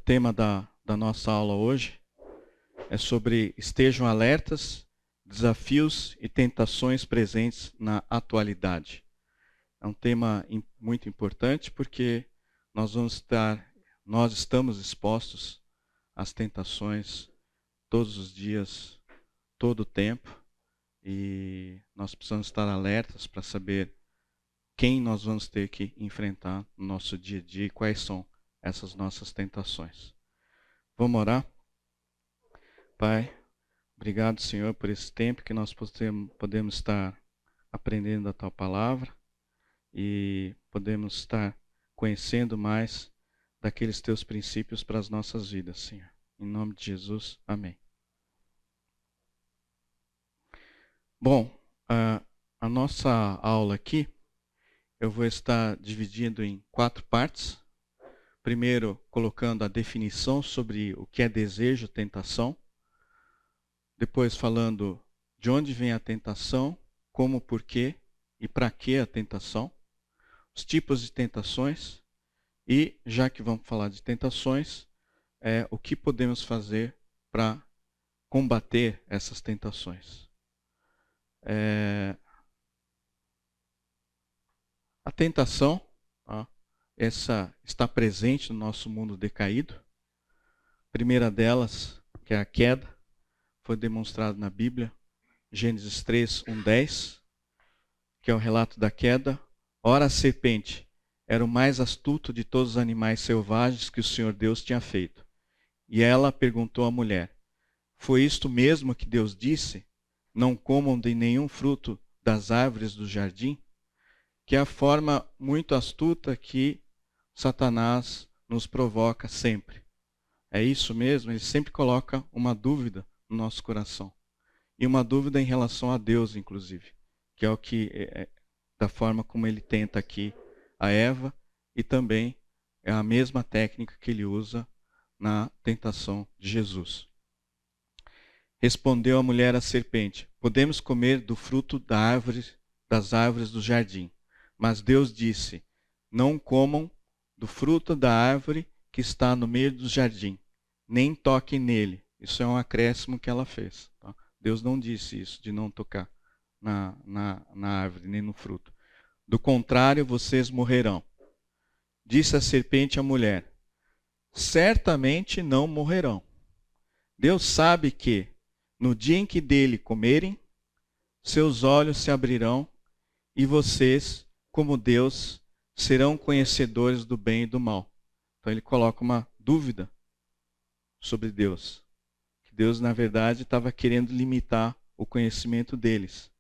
tema da nossa aula hoje é sobre estejam alertas, desafios e tentações presentes na atualidade. É um tema muito importante porque nós estamos expostos às tentações todos os dias, todo o tempo, e nós precisamos estar alertas para saber quem nós vamos ter que enfrentar no nosso dia a dia e quais são essas nossas tentações. Vamos orar? Pai, obrigado, Senhor, por esse tempo que nós podemos estar aprendendo a Tua Palavra e podemos estar conhecendo mais daqueles Teus princípios para as nossas vidas, Senhor. Em nome de Jesus, amém. Bom, a nossa aula aqui, eu vou estar dividindo em 4 partes. Primeiro, colocando a definição sobre o que é desejo, tentação. Depois, falando de onde vem a tentação, como, por quê e para que a tentação. Os tipos de tentações. E, já que vamos falar de tentações, o que podemos fazer para combater essas tentações. A tentação, essa está presente no nosso mundo decaído. A primeira delas, que é a queda, foi demonstrada na Bíblia, Gênesis 3, 1-10, que é o relato da queda. Ora, a serpente era o mais astuto de todos os animais selvagens que o Senhor Deus tinha feito. E ela perguntou à mulher: foi isto mesmo que Deus disse? Não comam de nenhum fruto das árvores do jardim? Que é a forma muito astuta que Satanás nos provoca sempre. É isso mesmo? Ele sempre coloca uma dúvida no nosso coração. E uma dúvida em relação a Deus, inclusive. Que é o que da forma como ele tenta aqui a Eva, e também é a mesma técnica que ele usa na tentação de Jesus. Respondeu a mulher à serpente: podemos comer do fruto das árvores do jardim. Mas Deus disse: não comam do fruto da árvore que está no meio do jardim, nem toquem nele. Isso é um acréscimo que ela fez. Tá? Deus não disse isso, de não tocar na árvore, nem no fruto. Do contrário, vocês morrerão. Disse a serpente à mulher: certamente não morrerão. Deus sabe que, no dia em que dele comerem, seus olhos se abrirão e vocês, como Deus, serão conhecedores do bem e do mal. Então ele coloca uma dúvida sobre Deus. Que Deus, na verdade, estava querendo limitar o conhecimento deles.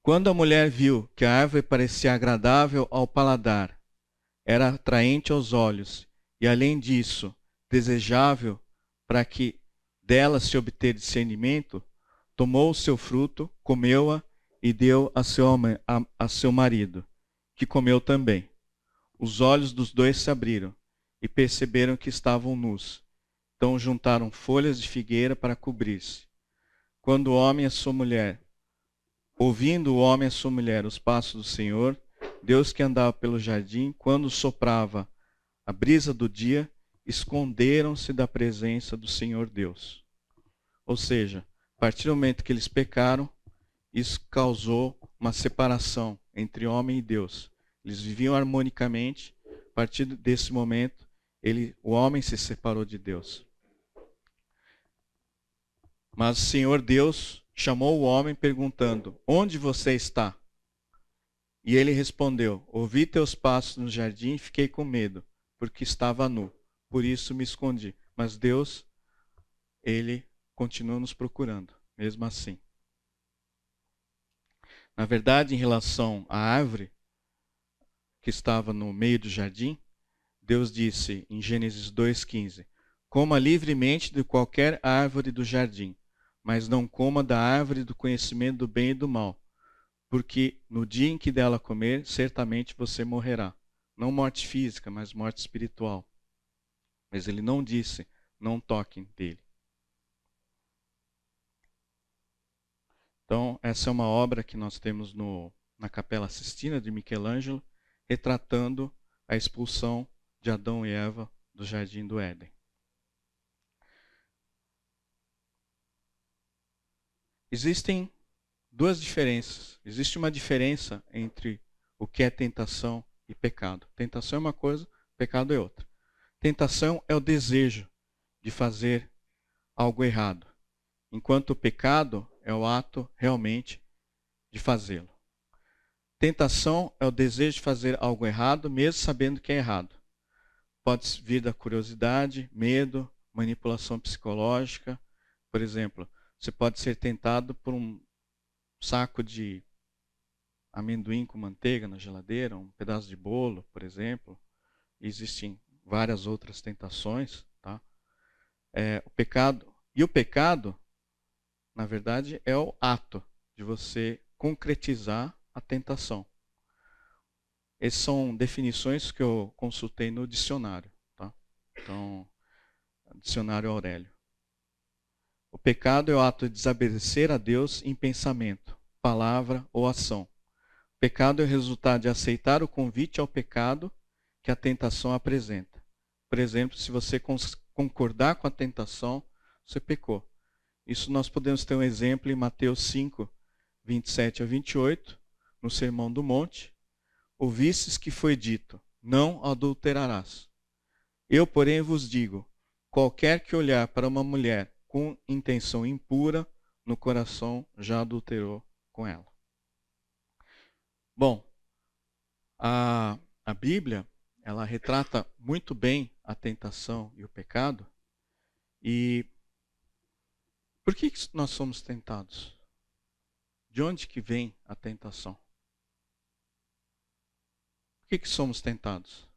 Quando a mulher viu que a árvore parecia agradável ao paladar, era atraente aos olhos e, além disso, desejável para que dela se obter discernimento, tomou o seu fruto, comeu-a e deu a seu marido, que comeu também. Os olhos dos dois se abriram e perceberam que estavam nus. Então juntaram folhas de figueira para cobrir-se. Ouvindo o homem e a sua mulher os passos do Senhor, Deus que andava pelo jardim, quando soprava a brisa do dia, esconderam-se da presença do Senhor Deus. Ou seja, a partir do momento que eles pecaram, isso causou uma separação entre homem e Deus. Eles viviam harmonicamente. A partir desse momento, o homem se separou de Deus. Mas o Senhor Deus chamou o homem perguntando: onde você está? E ele respondeu: ouvi teus passos no jardim e fiquei com medo, porque estava nu. Por isso me escondi. Mas Deus, ele continua nos procurando, mesmo assim. Na verdade, em relação à árvore que estava no meio do jardim, Deus disse em Gênesis 2,15: coma livremente de qualquer árvore do jardim, mas não coma da árvore do conhecimento do bem e do mal, porque no dia em que dela comer, certamente você morrerá. Não morte física, mas morte espiritual. Mas ele não disse: não toquem dele. Então, essa é uma obra que nós temos na Capela Sistina de Michelangelo, retratando a expulsão de Adão e Eva do Jardim do Éden. Existem duas diferenças. Existe uma diferença entre o que é tentação e pecado. Tentação é uma coisa, pecado é outra. Tentação é o desejo de fazer algo errado, enquanto o pecado é o ato realmente de fazê-lo. Tentação é o desejo de fazer algo errado, mesmo sabendo que é errado. Pode vir da curiosidade, medo, manipulação psicológica. Por exemplo, você pode ser tentado por um saco de amendoim com manteiga na geladeira, um pedaço de bolo, por exemplo. Existem várias outras tentações, tá? O pecado, na verdade, é o ato de você concretizar a tentação. Essas são definições que eu consultei no dicionário, tá? Então, dicionário Aurélio. O pecado é o ato de desobedecer a Deus em pensamento, palavra ou ação. O pecado é o resultado de aceitar o convite ao pecado que a tentação apresenta. Por exemplo, se você concordar com a tentação, você pecou. Isso nós podemos ter um exemplo em Mateus 5, 27 a 28, no Sermão do Monte. Ouvistes que foi dito, não adulterarás. Eu, porém, vos digo, qualquer que olhar para uma mulher com intenção impura, no coração já adulterou com ela. Bom, a Bíblia, ela retrata muito bem a tentação e o pecado. E por que nós somos tentados? De onde que vem a tentação? Por que somos tentados?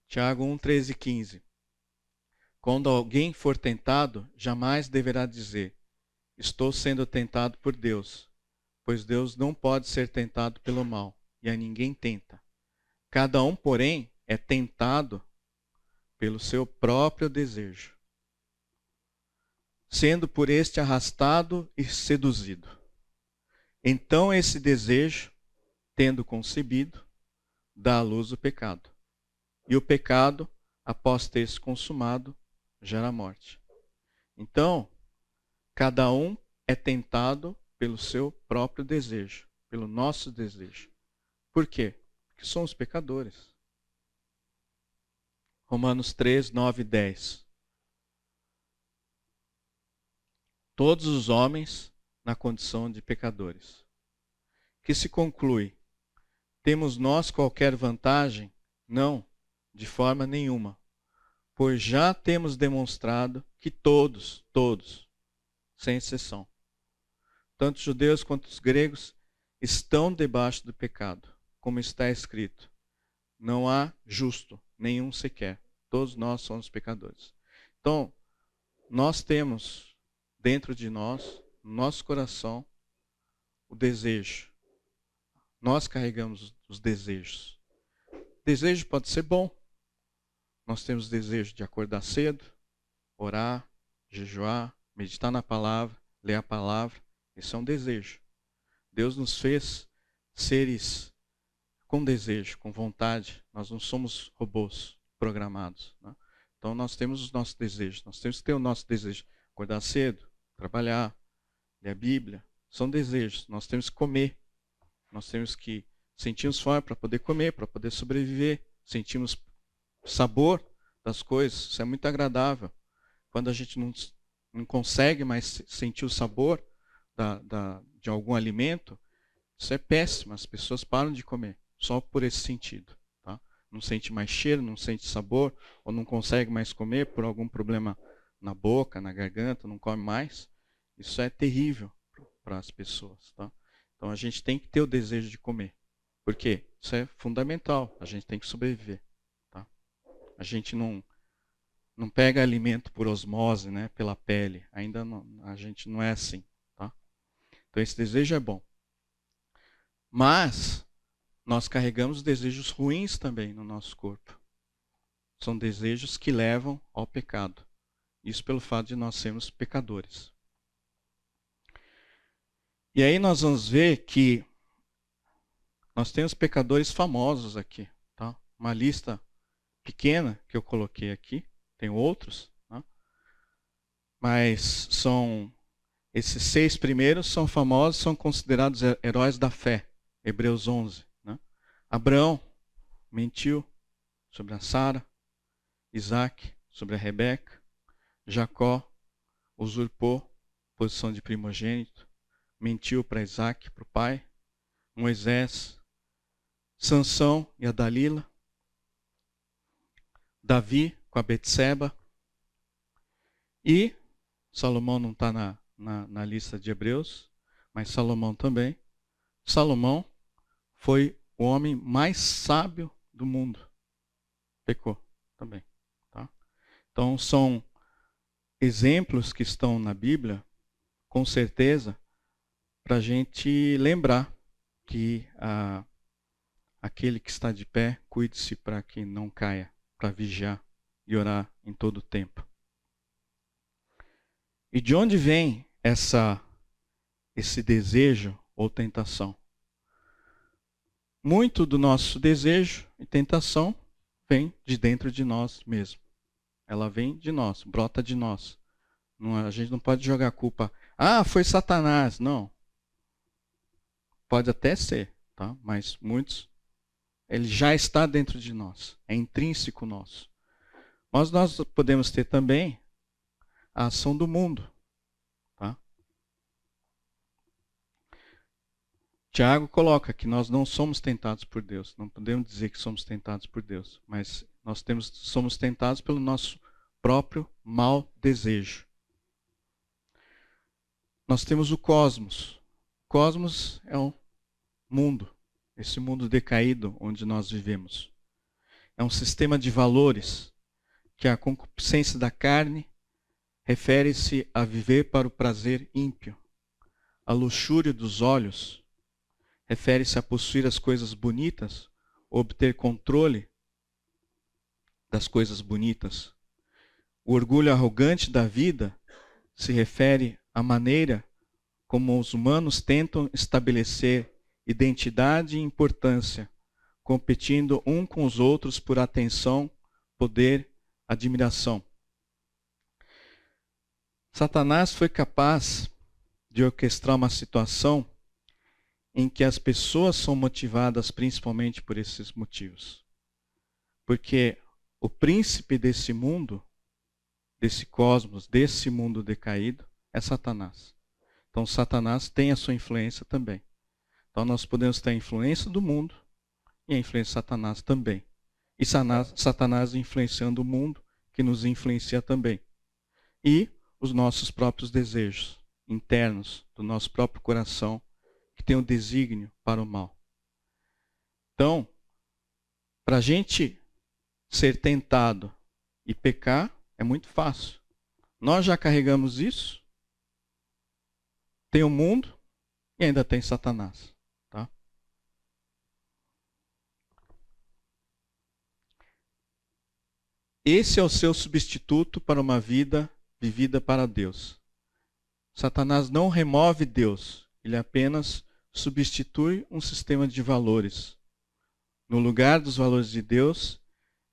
Tiago 1, 13 e 15. Quando alguém for tentado, jamais deverá dizer, estou sendo tentado por Deus, pois Deus não pode ser tentado pelo mal, e a ninguém tenta. Cada um, porém, é tentado pelo seu próprio desejo, sendo por este arrastado e seduzido. Então esse desejo, tendo concebido, dá à luz o pecado. E o pecado, após ter se consumado, gera morte. Então, cada um é tentado pelo seu próprio desejo, pelo nosso desejo. Por quê? Porque somos pecadores. Romanos 3, 9 e 10. Todos os homens na condição de pecadores. Que se conclui, temos nós qualquer vantagem? Não, de forma nenhuma. Pois já temos demonstrado que todos, sem exceção, tanto os judeus quanto os gregos, estão debaixo do pecado, como está escrito. Não há justo, nenhum sequer. Todos nós somos pecadores. Então, nós temos dentro de nós, no nosso coração, o desejo. Nós carregamos os desejos. O desejo pode ser bom. Nós temos desejo de acordar cedo, orar, jejuar, meditar na palavra, ler a palavra. Isso é um desejo. Deus nos fez seres com desejo, com vontade. Nós não somos robôs programados, né? Então nós temos os nossos desejos. Nós temos que ter o nosso desejo. Acordar cedo, trabalhar, ler a Bíblia. São desejos. Nós temos que comer. Nós temos que sentirmos fome para poder comer, para poder sobreviver. Sentimos sabor das coisas. Isso é muito agradável. Quando a gente não consegue mais sentir o sabor de algum alimento, isso é péssimo. As pessoas param de comer só por esse sentido. Tá? Não sente mais cheiro, não sente sabor, ou não consegue mais comer por algum problema na boca, na garganta, não come mais. Isso é terrível para as pessoas. Tá? Então a gente tem que ter o desejo de comer. Por quê? Isso é fundamental. A gente tem que sobreviver. Tá? A gente não pega alimento por osmose, né, pela pele. Ainda não, a gente não é assim. Tá? Então esse desejo é bom. Mas nós carregamos desejos ruins também no nosso corpo. São desejos que levam ao pecado. Isso pelo fato de nós sermos pecadores. E aí nós vamos ver que nós temos pecadores famosos aqui, tá? Uma lista pequena que eu coloquei aqui, tem outros, tá? Mas esses 6 primeiros são famosos, são considerados heróis da fé. Hebreus 11, né? Abraão mentiu sobre a Sara, Isaac sobre a Rebeca, Jacó usurpou posição de primogênito, mentiu para Isaac, para o pai, Moisés, Sansão e a Dalila, Davi com a Betseba, e Salomão não está na lista de Hebreus, mas Salomão também. Salomão foi o homem mais sábio do mundo. Pecou também. Tá? Então são exemplos que estão na Bíblia, com certeza, para a gente lembrar que aquele que está de pé, cuide-se para que não caia, para vigiar e orar em todo o tempo. E de onde vem esse desejo ou tentação? Muito do nosso desejo e tentação vem de dentro de nós mesmo. Ela vem de nós, brota de nós. A gente não pode jogar a culpa. Foi Satanás. Não. Pode até ser, tá? Mas muitos, ele já está dentro de nós. É intrínseco nosso. Mas nós podemos ter também a ação do mundo. Tá? Tiago coloca que nós não somos tentados por Deus. Não podemos dizer que somos tentados por Deus. Mas nós somos tentados pelo nosso próprio mau desejo. Nós temos o cosmos. O cosmos é um mundo. Esse mundo decaído onde nós vivemos. É um sistema de valores que a concupiscência da carne refere-se a viver para o prazer ímpio. A luxúria dos olhos refere-se a possuir as coisas bonitas, obter controle das coisas bonitas. O orgulho arrogante da vida se refere à maneira como os humanos tentam estabelecer identidade e importância, competindo um com os outros por atenção, poder, admiração. Satanás foi capaz de orquestrar uma situação em que as pessoas são motivadas principalmente por esses motivos. Porque o príncipe desse mundo, desse cosmos, desse mundo decaído, é Satanás. Então Satanás tem a sua influência também. Então nós podemos ter a influência do mundo e a influência de Satanás também. E Satanás influenciando o mundo, que nos influencia também. E os nossos próprios desejos internos, do nosso próprio coração, que tem um desígnio para o mal. Então, para a gente ser tentado e pecar, é muito fácil. Nós já carregamos isso, tem o mundo e ainda tem Satanás. Tá? Esse é o seu substituto para uma vida vivida para Deus. Satanás não remove Deus, ele apenas substitui um sistema de valores. No lugar dos valores de Deus,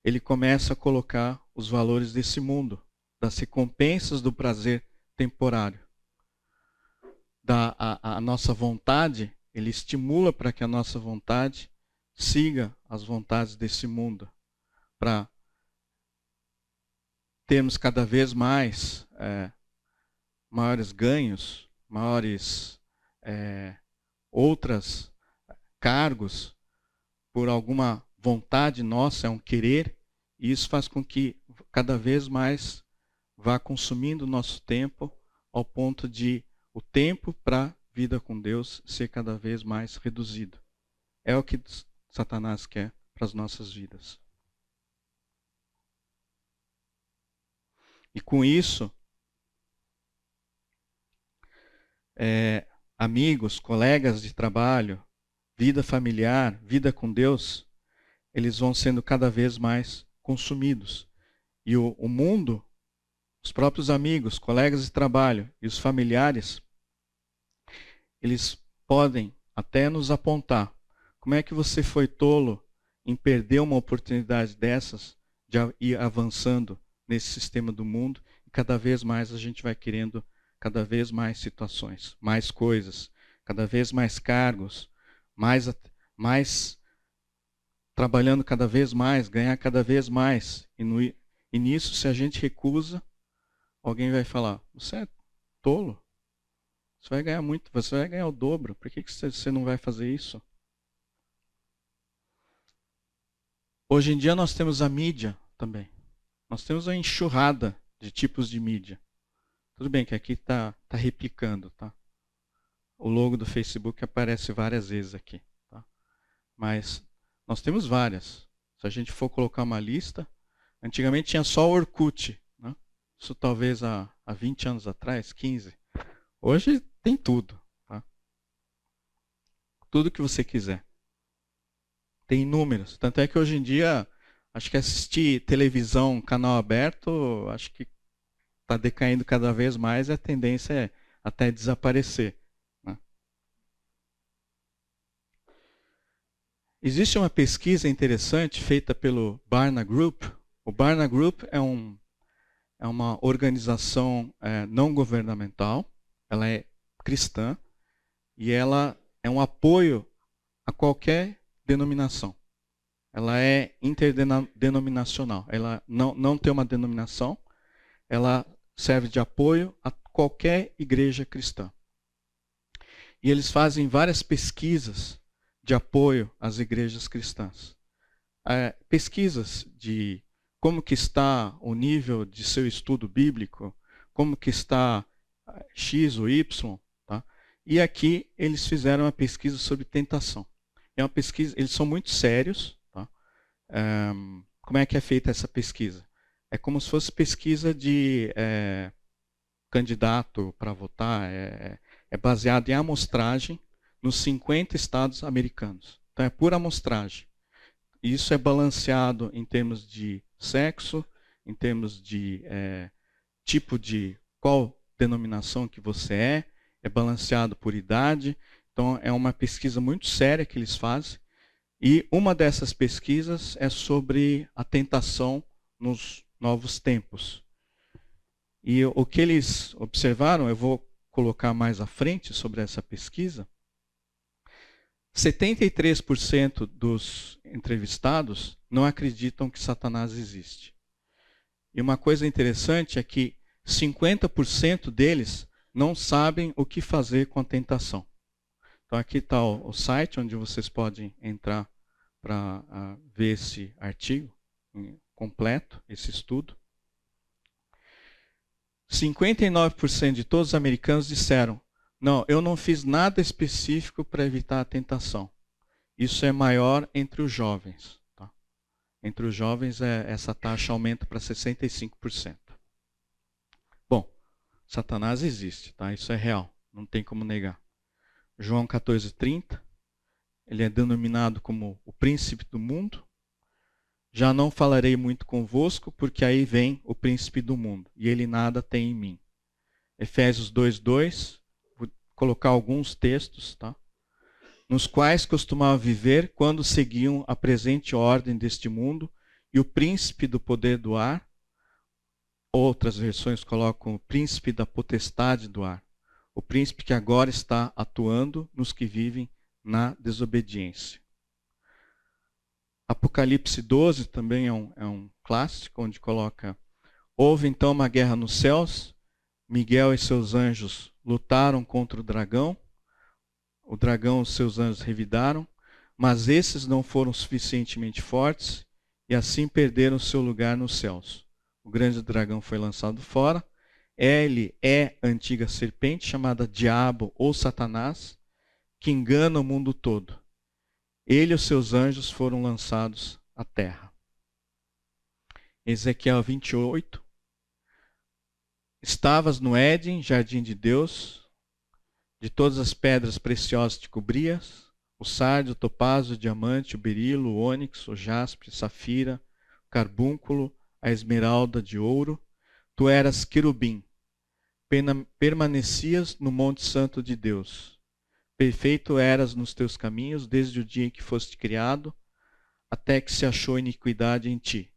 ele começa a colocar os valores desse mundo, das recompensas do prazer temporário. A nossa vontade, ele estimula para que a nossa vontade siga as vontades desse mundo, para termos cada vez mais maiores ganhos, maiores outros cargos, por alguma vontade nossa, é um querer, e isso faz com que cada vez mais vá consumindo o nosso tempo, ao ponto de o tempo para a vida com Deus ser cada vez mais reduzido. É o que Satanás quer para as nossas vidas. E com isso, amigos, colegas de trabalho, vida familiar, vida com Deus, eles vão sendo cada vez mais consumidos. E o mundo, os próprios amigos, colegas de trabalho e os familiares, eles podem até nos apontar como é que você foi tolo em perder uma oportunidade dessas de ir avançando nesse sistema do mundo, e cada vez mais a gente vai querendo cada vez mais situações, mais coisas, cada vez mais cargos, mais trabalhando cada vez mais, ganhar cada vez mais. E nisso, se a gente recusa, alguém vai falar: você é tolo? Você vai ganhar muito, você vai ganhar o dobro. Por que você não vai fazer isso? Hoje em dia nós temos a mídia também. Nós temos a enxurrada de tipos de mídia. Tudo bem que aqui está replicando, tá? O logo do Facebook aparece várias vezes aqui, tá? Mas nós temos várias. Se a gente for colocar uma lista, antigamente tinha só o Orkut, né? Isso talvez há 20 anos atrás, 15. Hoje tem tudo, tá? Tudo que você quiser. Tem inúmeros. Tanto é que hoje em dia, acho que assistir televisão, canal aberto, acho que está decaindo cada vez mais e a tendência é até desaparecer, né? Existe uma pesquisa interessante feita pelo Barna Group. O Barna Group é uma organização não governamental, ela é cristã e ela é um apoio a qualquer denominação. Ela é interdenominacional. Ela não tem uma denominação, ela serve de apoio a qualquer igreja cristã. E eles fazem várias pesquisas de apoio às igrejas cristãs. Pesquisas de como que está o nível de seu estudo bíblico, como que está X ou Y, tá? E aqui eles fizeram uma pesquisa sobre tentação. É uma pesquisa, eles são muito sérios, tá? Como é que é feita essa pesquisa? É como se fosse pesquisa de candidato para votar, é baseado em amostragem nos 50 estados americanos. Então é pura amostragem. Isso é balanceado em termos de sexo, em termos de tipo de qual denominação que você é balanceado por idade. Então é uma pesquisa muito séria que eles fazem. E uma dessas pesquisas é sobre a tentação nos novos tempos. E o que eles observaram, eu vou colocar mais à frente sobre essa pesquisa, 73% dos entrevistados não acreditam que Satanás existe. E uma coisa interessante é que 50% deles não sabem o que fazer com a tentação. Então aqui está o site onde vocês podem entrar para ver esse artigo completo, esse estudo. 59% de todos os americanos disseram: não, eu não fiz nada específico para evitar a tentação. Isso é maior entre os jovens. Tá? Entre os jovens, essa taxa aumenta para 65%. Bom, Satanás existe, tá? Isso é real, não tem como negar. João 14:30, ele é denominado como o príncipe do mundo. Já não falarei muito convosco, porque aí vem o príncipe do mundo, e ele nada tem em mim. Efésios 2:2, vou colocar alguns textos, tá? Nos quais costumava viver quando seguiam a presente ordem deste mundo e o príncipe do poder do ar. Outras versões colocam o príncipe da potestade do ar. O príncipe que agora está atuando nos que vivem na desobediência. Apocalipse 12 também é um clássico, onde coloca: houve então uma guerra nos céus, Miguel e seus anjos lutaram contra o dragão e seus anjos revidaram, mas esses não foram suficientemente fortes e assim perderam seu lugar nos céus. O grande dragão foi lançado fora. Ele é a antiga serpente, chamada Diabo ou Satanás, que engana o mundo todo. Ele e os seus anjos foram lançados à terra. Ezequiel 28. Estavas no Éden, jardim de Deus, de todas as pedras preciosas te cobrias, o sardio, o topázio, o diamante, o berilo, o ônix, o jaspe, safira, o carbúnculo, a esmeralda de ouro. Tu eras querubim, permanecias no monte santo de Deus. Perfeito eras nos teus caminhos, desde o dia em que foste criado, até que se achou iniquidade em ti.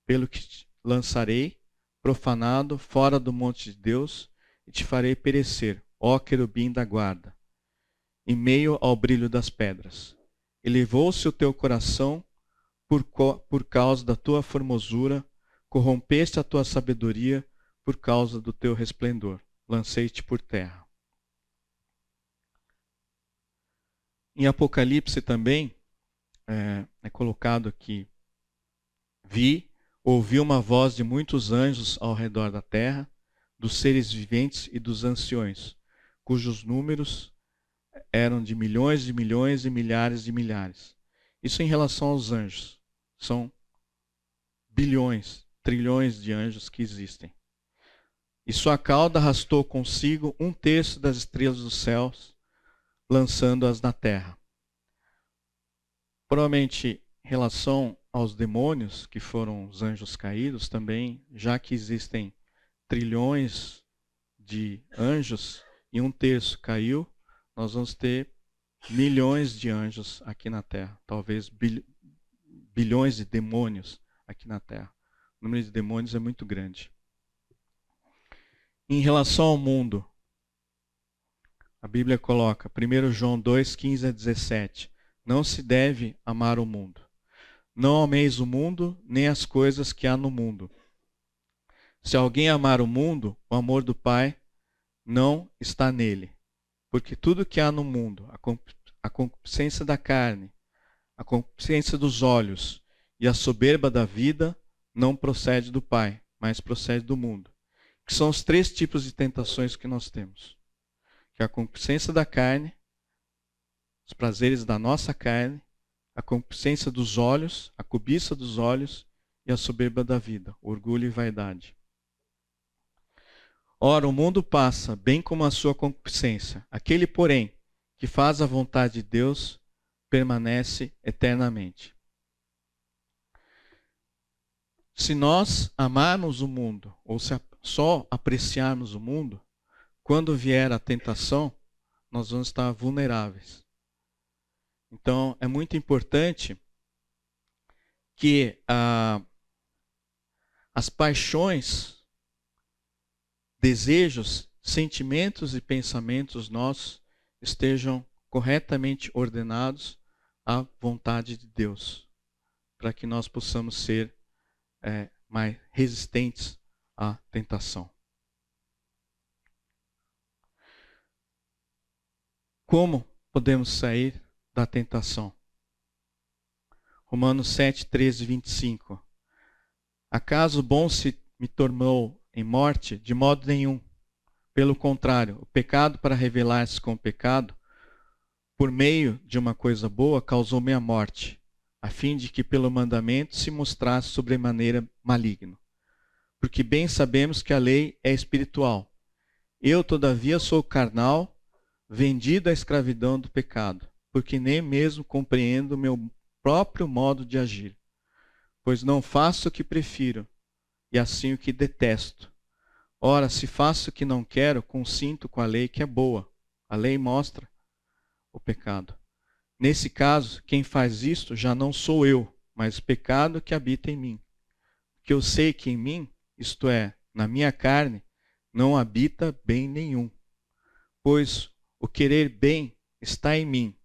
Pelo que te lançarei, profanado, fora do monte de Deus, e te farei perecer, ó querubim da guarda, em meio ao brilho das pedras. Elevou-se o teu coração por causa da tua formosura, corrompeste a tua sabedoria por causa do teu resplendor. Lancei-te por terra. Em Apocalipse também é colocado aqui: ouvi uma voz de muitos anjos ao redor da terra, dos seres viventes e dos anciões, cujos números eram de milhões e milhares de milhares. Isso em relação aos anjos. São bilhões, trilhões de anjos que existem. E sua cauda arrastou consigo 1/3 das estrelas dos céus, lançando-as na terra. Provavelmente, em relação aos demônios, que foram os anjos caídos, também, já que existem trilhões de anjos e 1/3 caiu, nós vamos ter milhões de anjos aqui na terra. Talvez bilhões de demônios aqui na terra. O número de demônios é muito grande. Em relação ao mundo, a Bíblia coloca, 1 João 2, 15 a 17, não se deve amar o mundo. Não ameis o mundo, nem as coisas que há no mundo. Se alguém amar o mundo, o amor do Pai não está nele. Porque tudo que há no mundo, a concupiscência da carne, a concupiscência dos olhos e a soberba da vida, não procede do Pai, mas procede do mundo. Que são os 3 tipos de tentações que nós temos. Que é a concupiscência da carne, os prazeres da nossa carne, a concupiscência dos olhos, a cobiça dos olhos e a soberba da vida, orgulho e vaidade. Ora, o mundo passa, bem como a sua concupiscência. Aquele, porém, que faz a vontade de Deus, permanece eternamente. Se nós amarmos o mundo, ou se só apreciarmos o mundo, quando vier a tentação, nós vamos estar vulneráveis. Então, é muito importante que as paixões, desejos, sentimentos e pensamentos nossos estejam corretamente ordenados à vontade de Deus, para que nós possamos ser mais resistentes à tentação. Como podemos sair da tentação? Romanos 7, 13 e 25. Acaso o bom se me tornou em morte? De modo nenhum. Pelo contrário, o pecado, para revelar-se com o pecado, por meio de uma coisa boa, causou-me a morte, a fim de que pelo mandamento se mostrasse sobremaneira maligno. Porque bem sabemos que a lei é espiritual. Eu, todavia, sou carnal, vendido à escravidão do pecado, porque nem mesmo compreendo o meu próprio modo de agir. Pois não faço o que prefiro, e assim o que detesto. Ora, se faço o que não quero, consinto com a lei que é boa. A lei mostra o pecado. Nesse caso, quem faz isto já não sou eu, mas o pecado que habita em mim. Porque eu sei que em mim, isto é, na minha carne, não habita bem nenhum. Pois o querer bem está em mim.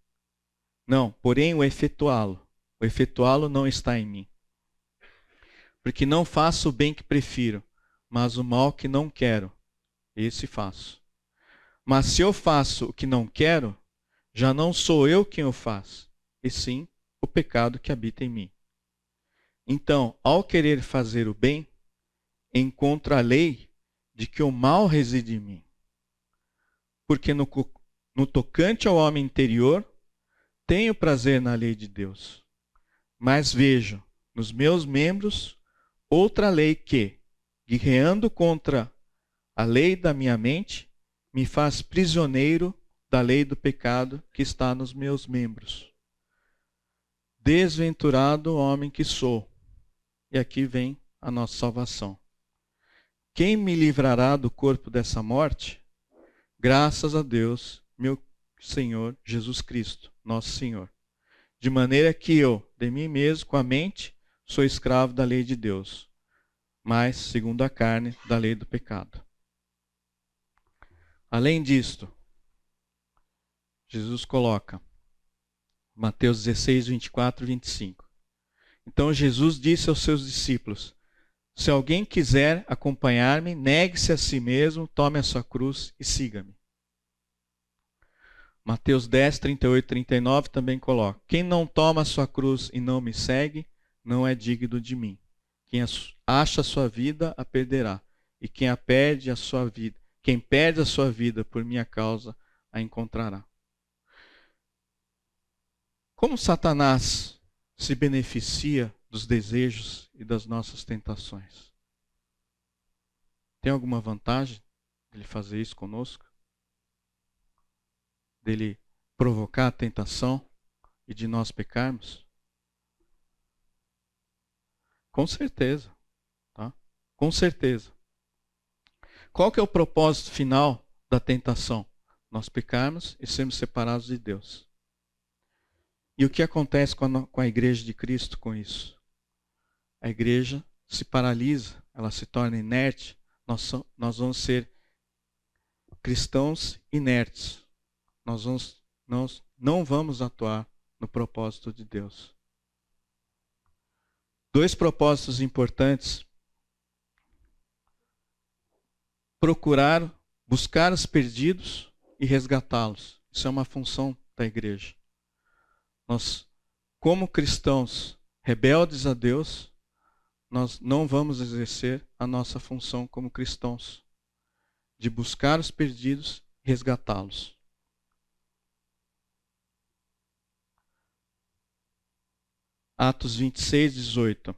Não, porém o efetuá-lo. O efetuá-lo não está em mim. Porque não faço o bem que prefiro, mas o mal que não quero, esse faço. Mas se eu faço o que não quero, já não sou eu quem o faz, e sim o pecado que habita em mim. Então, ao querer fazer o bem, encontro a lei de que o mal reside em mim. Porque no tocante ao homem interior, tenho prazer na lei de Deus. Mas vejo nos meus membros outra lei que, guerreando contra a lei da minha mente, me faz prisioneiro da lei do pecado que está nos meus membros. Desventurado homem que sou. E aqui vem a nossa salvação. Quem me livrará do corpo dessa morte? Graças a Deus, meu Senhor Jesus Cristo, nosso Senhor. De maneira que eu, de mim mesmo, com a mente, sou escravo da lei de Deus, mas, segundo a carne, da lei do pecado. Além disto, Jesus coloca, Mateus 16, 24 e 25. Então Jesus disse aos seus discípulos: se alguém quiser acompanhar-me, negue-se a si mesmo, tome a sua cruz e siga-me. Mateus 10, 38 e 39 também coloca: quem não toma a sua cruz e não me segue, não é digno de mim. Quem acha a sua vida, a perderá. E quem perde a sua vida por minha causa, a encontrará. Como Satanás se beneficia dos desejos e das nossas tentações? Tem alguma vantagem ele fazer isso conosco? Dele provocar a tentação e de nós pecarmos? Com certeza, tá? Com certeza. Qual que é o propósito final da tentação? Nós pecarmos e sermos separados de Deus. E o que acontece com a igreja de Cristo com isso? A igreja se paralisa, ela se torna inerte, nós vamos ser cristãos inertes. Nós não vamos atuar no propósito de Deus. Dois propósitos importantes: buscar os perdidos e resgatá-los. Isso é uma função da igreja. Nós, como cristãos rebeldes a Deus, nós não vamos exercer a nossa função como cristãos, de buscar os perdidos e resgatá-los. Atos 26, 18.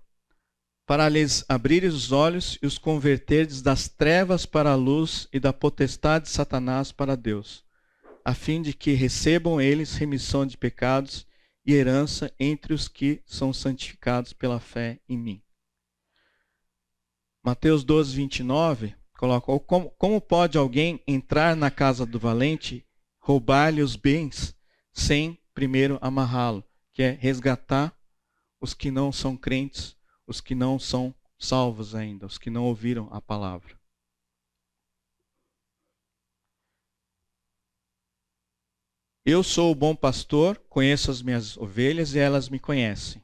Para lhes abrir os olhos e os converterdes das trevas para a luz e da potestade de Satanás para Deus, a fim de que recebam eles remissão de pecados e herança entre os que são santificados pela fé em mim. Mateus 12, 29 coloca: como pode alguém entrar na casa do valente, roubar-lhe os bens, sem primeiro amarrá-lo? Que é resgatar os que não são crentes, os que não são salvos ainda, os que não ouviram a palavra. Eu sou o bom pastor, conheço as minhas ovelhas e elas me conhecem.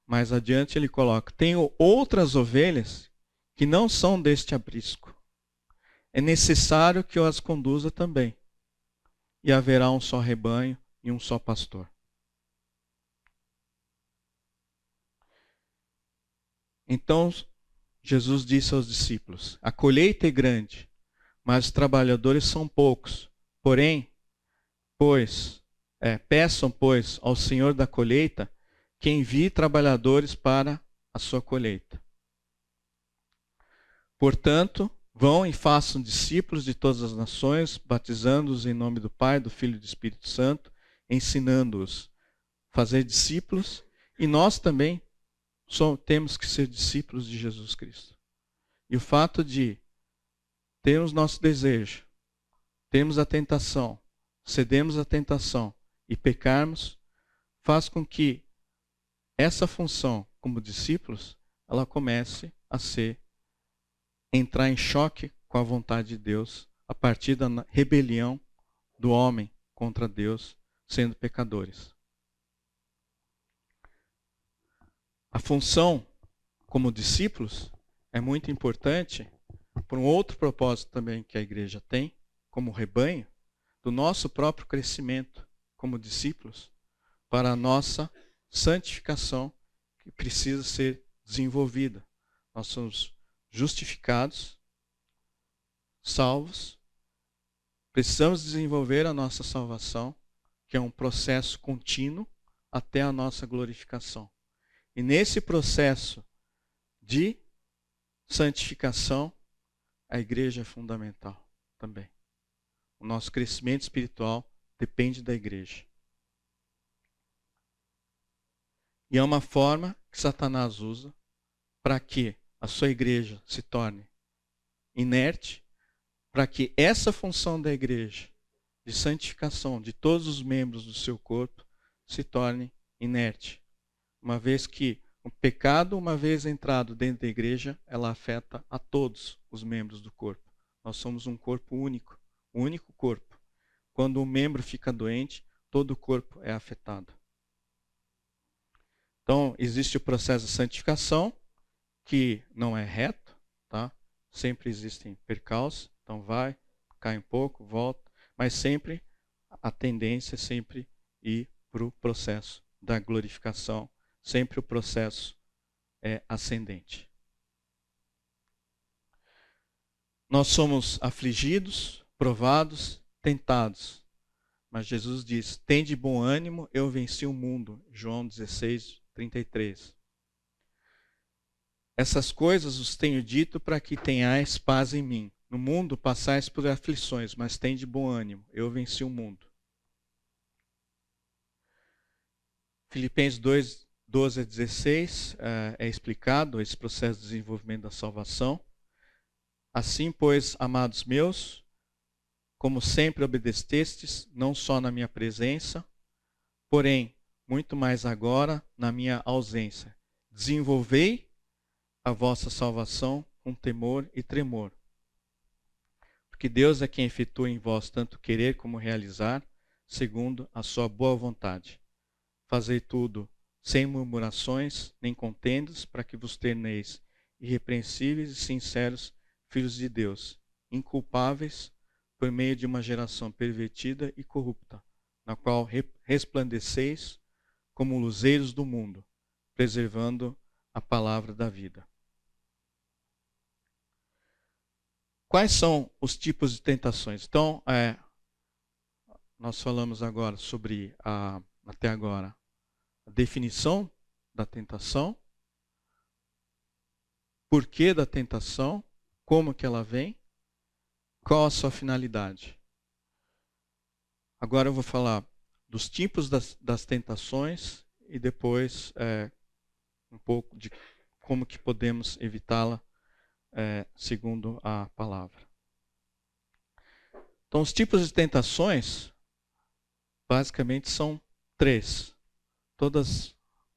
Mais adiante ele coloca: tenho outras ovelhas que não são deste aprisco. É necessário que eu as conduza também. E haverá um só rebanho e um só pastor. Então Jesus disse aos discípulos: a colheita é grande, mas os trabalhadores são poucos. Porém, peçam, pois, ao Senhor da colheita que envie trabalhadores para a sua colheita. Portanto, vão e façam discípulos de todas as nações, batizando-os em nome do Pai, do Filho e do Espírito Santo, ensinando-os a fazer discípulos, e nós também temos que ser discípulos de Jesus Cristo. E o fato de termos nosso desejo, termos a tentação, cedemos à tentação e pecarmos, faz com que essa função como discípulos, ela comece a entrar em choque com a vontade de Deus, a partir da rebelião do homem contra Deus, sendo pecadores. A função como discípulos é muito importante por um outro propósito também que a igreja tem, como rebanho, do nosso próprio crescimento como discípulos, para a nossa santificação que precisa ser desenvolvida. Nós somos justificados, salvos, precisamos desenvolver a nossa salvação, que é um processo contínuo até a nossa glorificação. E nesse processo de santificação, a igreja é fundamental também. O nosso crescimento espiritual depende da igreja. E é uma forma que Satanás usa para que a sua igreja se torne inerte, para que essa função da igreja de santificação de todos os membros do seu corpo se torne inerte. Uma vez que o pecado, uma vez entrado dentro da igreja, ela afeta a todos os membros do corpo. Nós somos um corpo único, um único corpo. Quando um membro fica doente, todo o corpo é afetado. Então, existe o processo de santificação, que não é reto, tá? Sempre existem percalços, então vai, cai um pouco, volta, mas sempre a tendência é sempre ir para o processo da glorificação, sempre o processo é ascendente. Nós somos afligidos, provados, tentados, mas Jesus diz: tende bom ânimo, eu venci o mundo. João 16:33. Essas coisas os tenho dito para que tenhais paz em mim. No mundo passais por aflições, mas tende bom ânimo, eu venci o mundo. Filipenses 2:12-16 é explicado esse processo de desenvolvimento da salvação. Assim, pois, amados meus, como sempre obedecestes, não só na minha presença, porém, muito mais agora na minha ausência. Desenvolvei a vossa salvação com temor e tremor. Porque Deus é quem efetua em vós tanto querer como realizar, segundo a sua boa vontade. Fazei tudo sem murmurações nem contendas, para que vos torneis irrepreensíveis e sinceros filhos de Deus, inculpáveis por meio de uma geração pervertida e corrupta, na qual resplandeceis como luzeiros do mundo, preservando a palavra da vida. Quais são os tipos de tentações? Então, nós falamos agora sobre, até agora, a definição da tentação, porquê da tentação, como que ela vem, qual a sua finalidade. Agora eu vou falar dos tipos das tentações e depois um pouco de como que podemos evitá-la segundo a palavra. Então, os tipos de tentações, basicamente, são 3.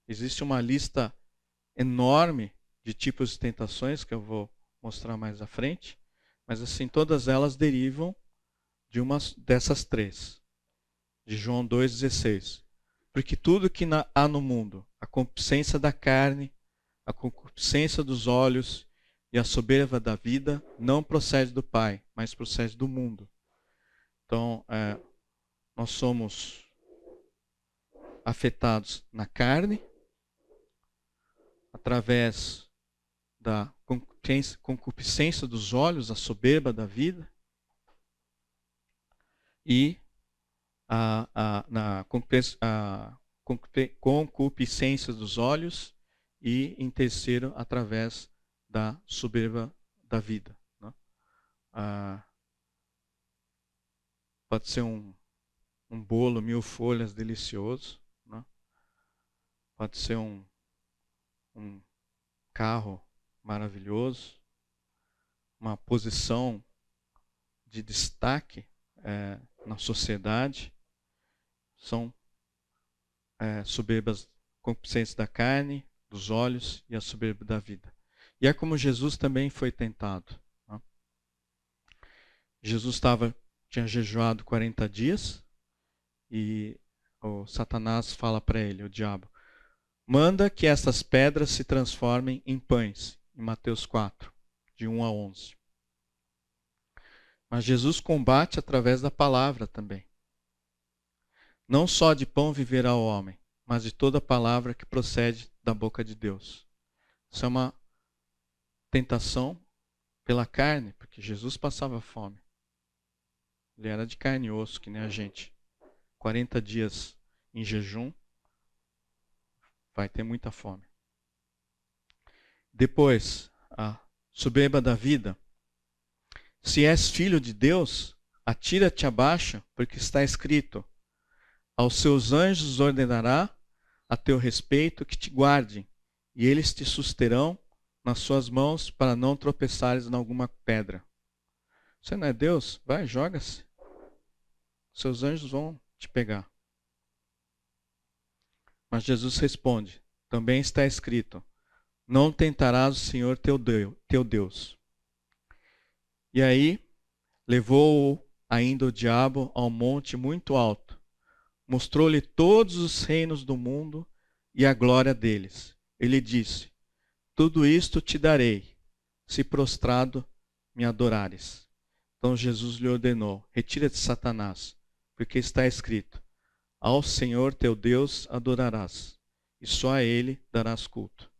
Existe uma lista enorme de tipos de tentações, que eu vou mostrar mais à frente, mas assim, todas elas derivam de uma dessas 3. De João 2,16. Porque tudo que há no mundo, a concupiscência da carne, a concupiscência dos olhos e a soberba da vida, não procede do Pai, mas procede do mundo. Então, nós somos afetados na carne, através da concupiscência dos olhos, a soberba da vida, e na concupiscência dos olhos, e em terceiro, através da soberba da vida. Né? Pode ser um bolo 1000 folhas delicioso, né? Pode ser um carro maravilhoso, uma posição de destaque na sociedade. São soberbas, concupiscências da carne, dos olhos e a soberba da vida. E é como Jesus também foi tentado. Né? Jesus tinha jejuado 40 dias e o Satanás fala para ele, o diabo: manda que essas pedras se transformem em pães, em Mateus 4, de 1 a 11. Mas Jesus combate através da palavra também. Não só de pão viverá o homem, mas de toda palavra que procede da boca de Deus. Isso é uma tentação pela carne, porque Jesus passava fome. Ele era de carne e osso, que nem a gente. 40 dias em jejum, vai ter muita fome. Depois, a soberba da vida. Se és filho de Deus, atira-te abaixo, porque está escrito: aos seus anjos ordenará a teu respeito que te guardem, e eles te susterão nas suas mãos para não tropeçares em alguma pedra. Você não é Deus? Vai, joga-se. seus anjos vão te pegar. Mas Jesus responde, também está escrito, não tentarás o Senhor teu Deus. E aí, levou-o ainda o diabo a um monte muito alto, mostrou-lhe todos os reinos do mundo e a glória deles. Ele disse, tudo isto te darei, se prostrado me adorares. Então Jesus lhe ordenou, retira-te, Satanás, porque está escrito, ao Senhor teu Deus adorarás, e só a Ele darás culto.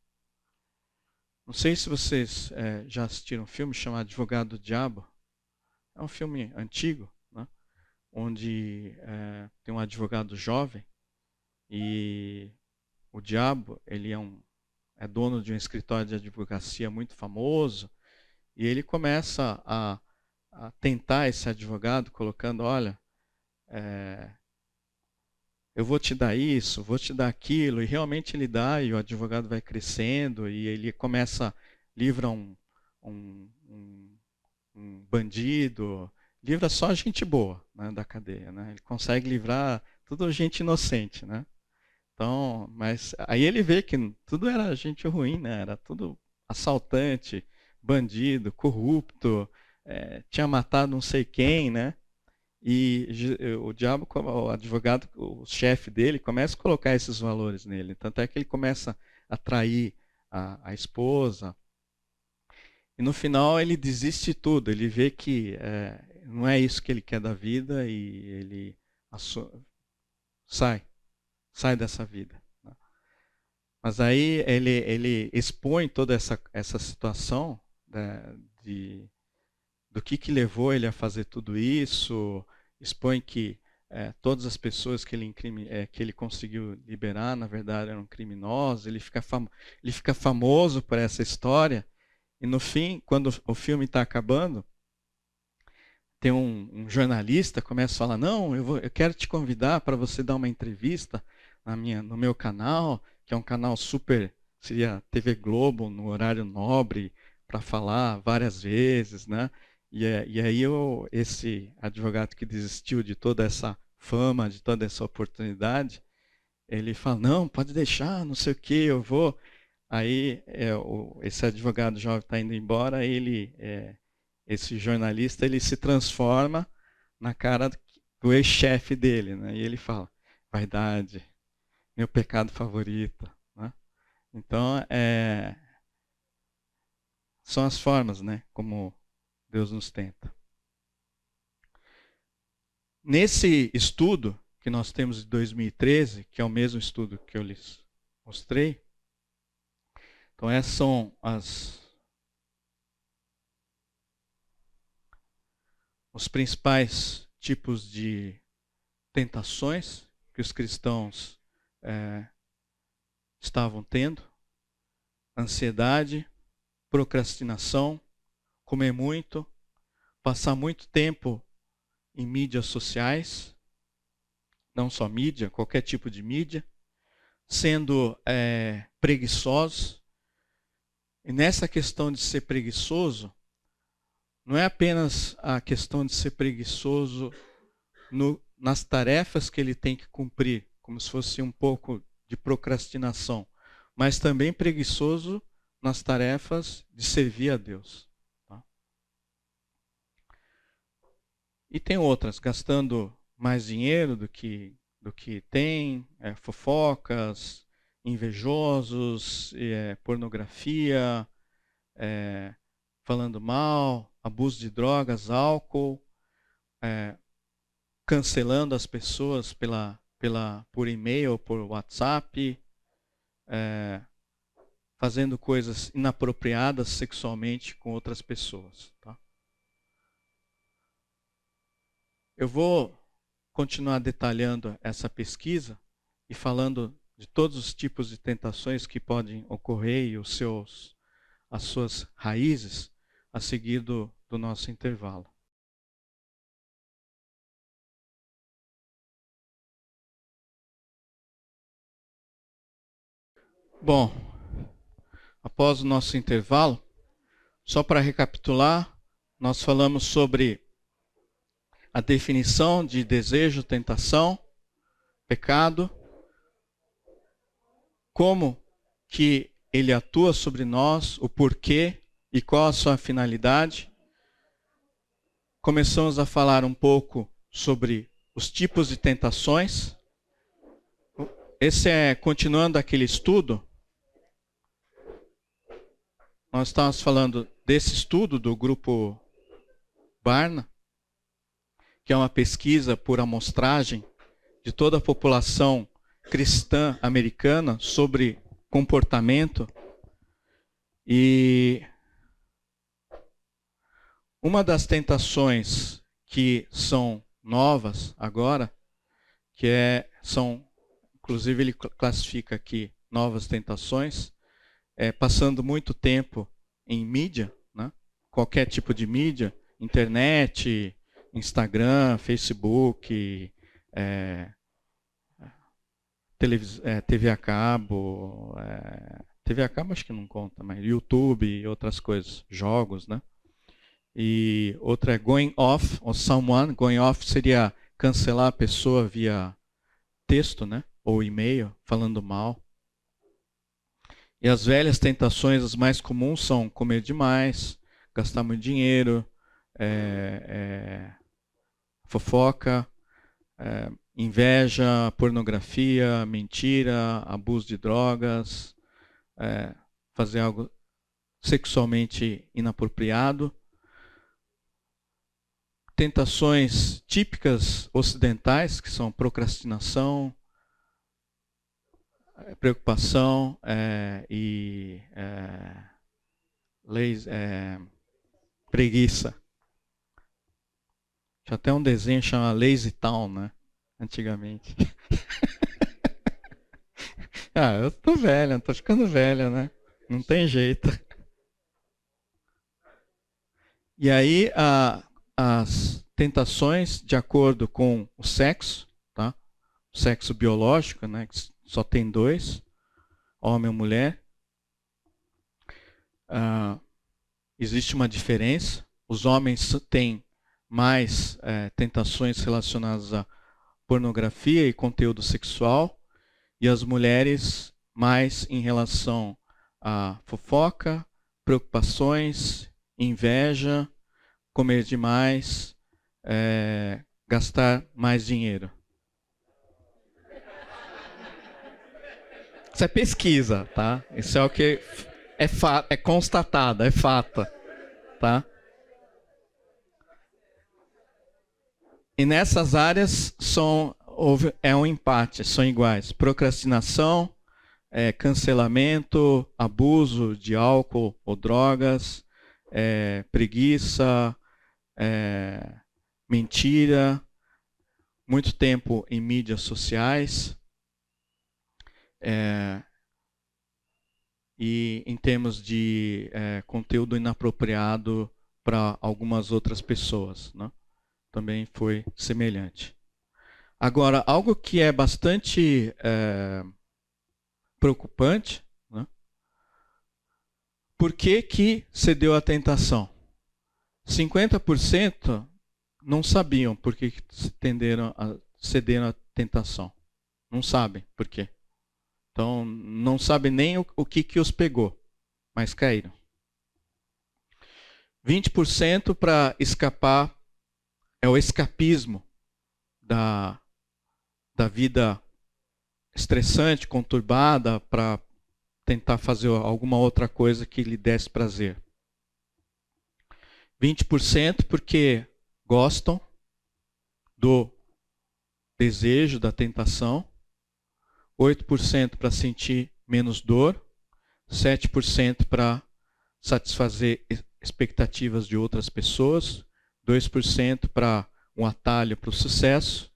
Não sei se vocês já assistiram um filme chamado Advogado do Diabo. É um filme antigo, né? Onde tem um advogado jovem e o diabo, ele é dono de um escritório de advocacia muito famoso e ele começa a tentar esse advogado colocando, olha, eu vou te dar isso, vou te dar aquilo, e realmente ele dá, e o advogado vai crescendo, e ele livra um bandido, livra só gente boa, né, da cadeia, né? Ele consegue livrar tudo gente inocente, né? Então, mas aí ele vê que tudo era gente ruim, né? Era tudo assaltante, bandido, corrupto, tinha matado não sei quem, né? E o diabo, o advogado, o chefe dele, começa a colocar esses valores nele. Tanto é que ele começa a trair a esposa. E no final ele desiste de tudo. Ele vê que não é isso que ele quer da vida e ele sai dessa vida. Mas aí ele expõe toda essa situação, né, do que levou ele a fazer tudo isso, expõe que todas as pessoas que ele conseguiu liberar, na verdade, eram criminosos, ele fica famoso por essa história, e no fim, quando o filme está acabando, tem um jornalista que começa a falar, não, eu quero te convidar para você dar uma entrevista no meu canal, que é um canal seria TV Globo, no horário nobre, para falar várias vezes, né? E aí esse advogado que desistiu de toda essa fama, de toda essa oportunidade, ele fala, não, pode deixar, não sei o que, eu vou. Aí esse advogado jovem está indo embora, esse jornalista ele se transforma na cara do ex-chefe dele, né? E ele fala, vaidade, meu pecado favorito, né? Então, são as formas, né, como Deus nos tenta. Nesse estudo que nós temos de 2013, que é o mesmo estudo que eu lhes mostrei, então essas são os principais tipos de tentações que os cristãos estavam tendo: ansiedade, procrastinação, comer muito, passar muito tempo em mídias sociais, não só mídia, qualquer tipo de mídia, sendo preguiçosos. E nessa questão de ser preguiçoso, não é apenas a questão de ser preguiçoso nas tarefas que ele tem que cumprir, como se fosse um pouco de procrastinação, mas também preguiçoso nas tarefas de servir a Deus. Tá? E tem outras, gastando mais dinheiro do que tem, fofocas, invejosos, pornografia, falando mal, abuso de drogas, álcool, cancelando as pessoas por e-mail, por WhatsApp, fazendo coisas inapropriadas sexualmente com outras pessoas. Tá? Eu vou continuar detalhando essa pesquisa e falando de todos os tipos de tentações que podem ocorrer e as suas raízes a seguir do nosso intervalo. Bom, após o nosso intervalo, só para recapitular, nós falamos sobre a definição de desejo, tentação, pecado, como que ele atua sobre nós, o porquê e qual a sua finalidade. Começamos a falar um pouco sobre os tipos de tentações. Esse é, continuando aquele estudo, nós estávamos falando desse estudo do grupo Barna, que é uma pesquisa por amostragem de toda a população cristã americana sobre comportamento. E uma das tentações que são novas agora, inclusive ele classifica aqui novas tentações, passando muito tempo em mídia, né? Qualquer tipo de mídia, internet, Instagram, Facebook, TV a cabo, TV a cabo acho que não conta, mas YouTube e outras coisas, jogos, né? E outra é going off, ou someone. Going off seria cancelar a pessoa via texto, né? Ou e-mail, falando mal. E as velhas tentações, as mais comuns, são comer demais, gastar muito dinheiro, fofoca, inveja, pornografia, mentira, abuso de drogas, fazer algo sexualmente inapropriado. Tentações típicas ocidentais, que são procrastinação, preocupação e preguiça. Tinha até um desenho chamado Lazy Town, né? Antigamente. Eu tô velho, tô ficando velho, né? Não tem jeito. E aí, as tentações de acordo com o sexo, tá? O sexo biológico, né? Que só tem dois, homem ou mulher. Existe uma diferença. Os homens têm mais tentações relacionadas a pornografia e conteúdo sexual, e as mulheres mais em relação a fofoca, preocupações, inveja, comer demais, gastar mais dinheiro. Isso é pesquisa, tá? Isso é o que é constatado, é fato, tá? E nessas áreas é um empate, são iguais. Procrastinação, cancelamento, abuso de álcool ou drogas, preguiça, mentira, muito tempo em mídias sociais. E em termos de conteúdo inapropriado para algumas outras pessoas, né? Também foi semelhante. Agora, algo que é bastante preocupante, né? Por que cedeu à tentação? 50% não sabiam por que cederam à tentação. Não sabem por quê. Então, não sabem nem o que os pegou, mas caíram. 20% para escapar, é o escapismo da vida estressante, conturbada, para tentar fazer alguma outra coisa que lhe desse prazer. 20% porque gostam do desejo, da tentação. 8% para sentir menos dor. 7% para satisfazer expectativas de outras pessoas. 2% para um atalho para o sucesso.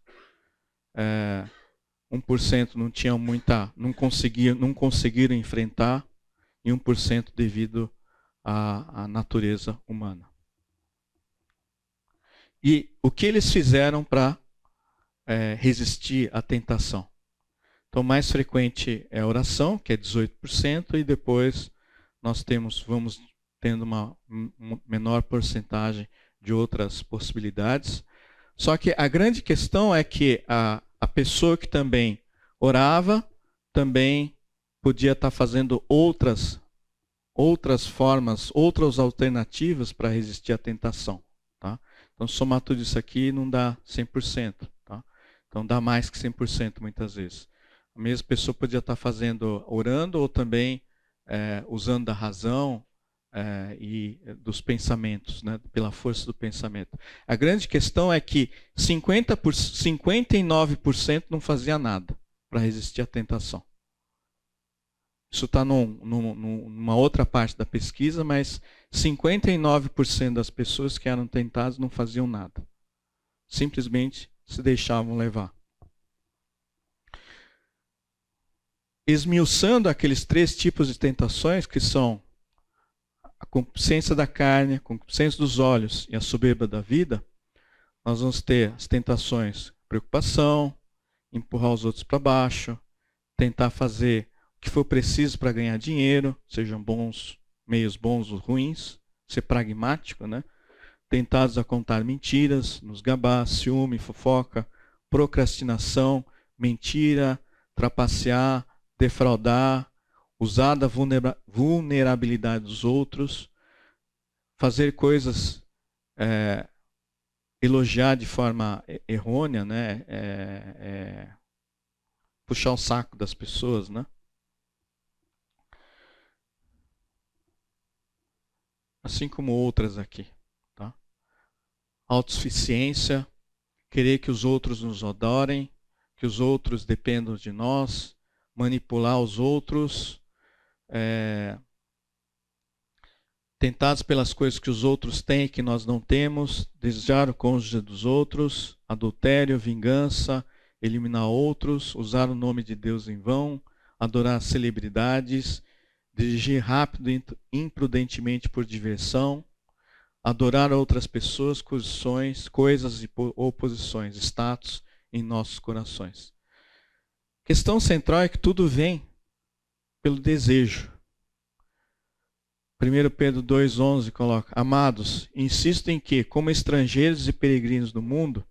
1% não tinham não conseguiram enfrentar, e 1% devido à natureza humana. E o que eles fizeram para resistir à tentação? Então, o mais frequente é a oração, que é 18%, e depois nós vamos tendo uma menor porcentagem de outras possibilidades. Só que a grande questão é que a pessoa que também orava, também podia estar fazendo outras formas, outras alternativas para resistir à tentação. Tá? Então, somar tudo isso aqui não dá 100%. Tá? Então, dá mais que 100% muitas vezes. A mesma pessoa podia estar fazendo, orando, ou também usando da razão e dos pensamentos, né? Pela força do pensamento. A grande questão é que 59% não fazia nada para resistir à tentação. Isso está numa outra parte da pesquisa, mas 59% das pessoas que eram tentadas não faziam nada. Simplesmente se deixavam levar. Esmiuçando aqueles 3 tipos de tentações, que são a concupiscência da carne, a concupiscência dos olhos e a soberba da vida, nós vamos ter as tentações: preocupação, empurrar os outros para baixo, tentar fazer o que for preciso para ganhar dinheiro, sejam bons, meios bons ou ruins, ser pragmático, né? Tentados a contar mentiras, nos gabar, ciúme, fofoca, procrastinação, mentira, trapacear, defraudar, usar da vulnerabilidade dos outros, fazer coisas, elogiar de forma errônea, né? Puxar o saco das pessoas, né? Assim como outras aqui. Tá? Autossuficiência, querer que os outros nos adorem, que os outros dependam de nós, manipular os outros, tentados pelas coisas que os outros têm e que nós não temos, desejar o cônjuge dos outros, adultério, vingança, eliminar outros, usar o nome de Deus em vão, adorar celebridades, dirigir rápido e imprudentemente por diversão, adorar outras pessoas, coisas ou posições, status em nossos corações. A questão central é que tudo vem pelo desejo. 1 Pedro 2,11 coloca: Amados, insisto em que, como estrangeiros e peregrinos do mundo,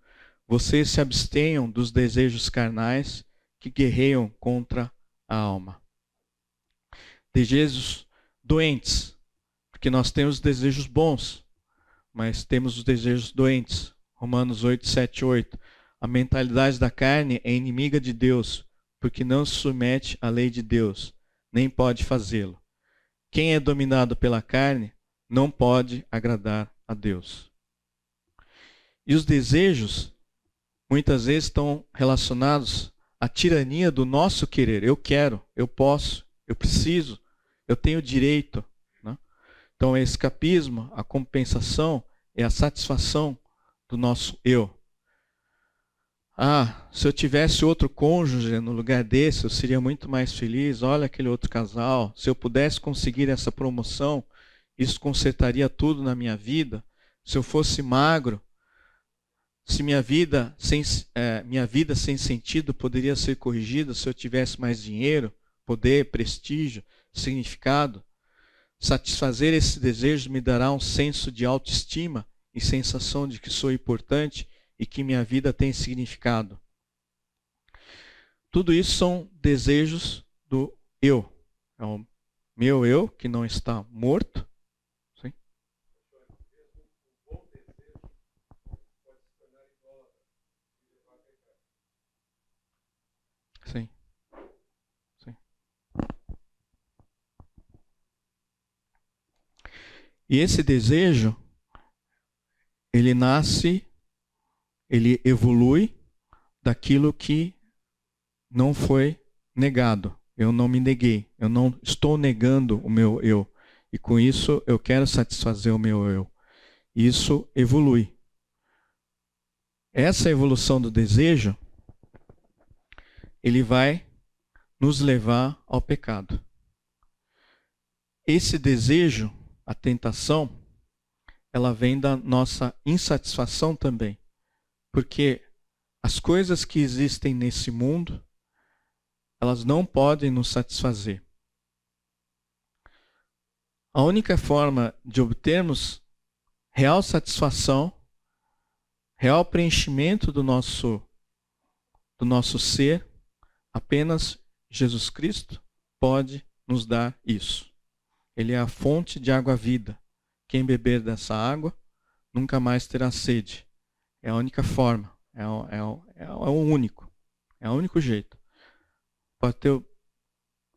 vocês se abstenham dos desejos carnais que guerreiam contra a alma. Desejos doentes, porque nós temos desejos bons, mas temos os desejos doentes. Romanos 8, 7, 8. A mentalidade da carne é inimiga de Deus, porque não se submete à lei de Deus, nem pode fazê-lo. Quem é dominado pela carne não pode agradar a Deus. E os desejos, muitas vezes, estão relacionados à tirania do nosso querer. Eu quero, eu posso, eu preciso, eu tenho direito. Né? Então, é escapismo, a compensação, é a satisfação do nosso eu. Se eu tivesse outro cônjuge no lugar desse, eu seria muito mais feliz. Olha aquele outro casal. Se eu pudesse conseguir essa promoção, isso consertaria tudo na minha vida. Se eu fosse magro, se minha vida sem sentido poderia ser corrigida se eu tivesse mais dinheiro, poder, prestígio, significado. Satisfazer esse desejo me dará um senso de autoestima e sensação de que sou importante e que minha vida tem significado. Tudo isso são desejos do eu. É o meu eu, que não está morto. Sim? Sim. Sim. E esse desejo, ele nasce, ele evolui daquilo que não foi negado. Eu não me neguei. Eu não estou negando o meu eu. E com isso eu quero satisfazer o meu eu. Isso evolui. Essa evolução do desejo, ele vai nos levar ao pecado. Esse desejo, a tentação, ela vem da nossa insatisfação também. Porque as coisas que existem nesse mundo, elas não podem nos satisfazer. A única forma de obtermos real satisfação real preenchimento do nosso ser, apenas Jesus Cristo pode nos dar isso. Ele é a fonte de água-vida. Quem beber dessa água nunca mais terá sede. É a única forma, é o único. É o único jeito. Pode ter o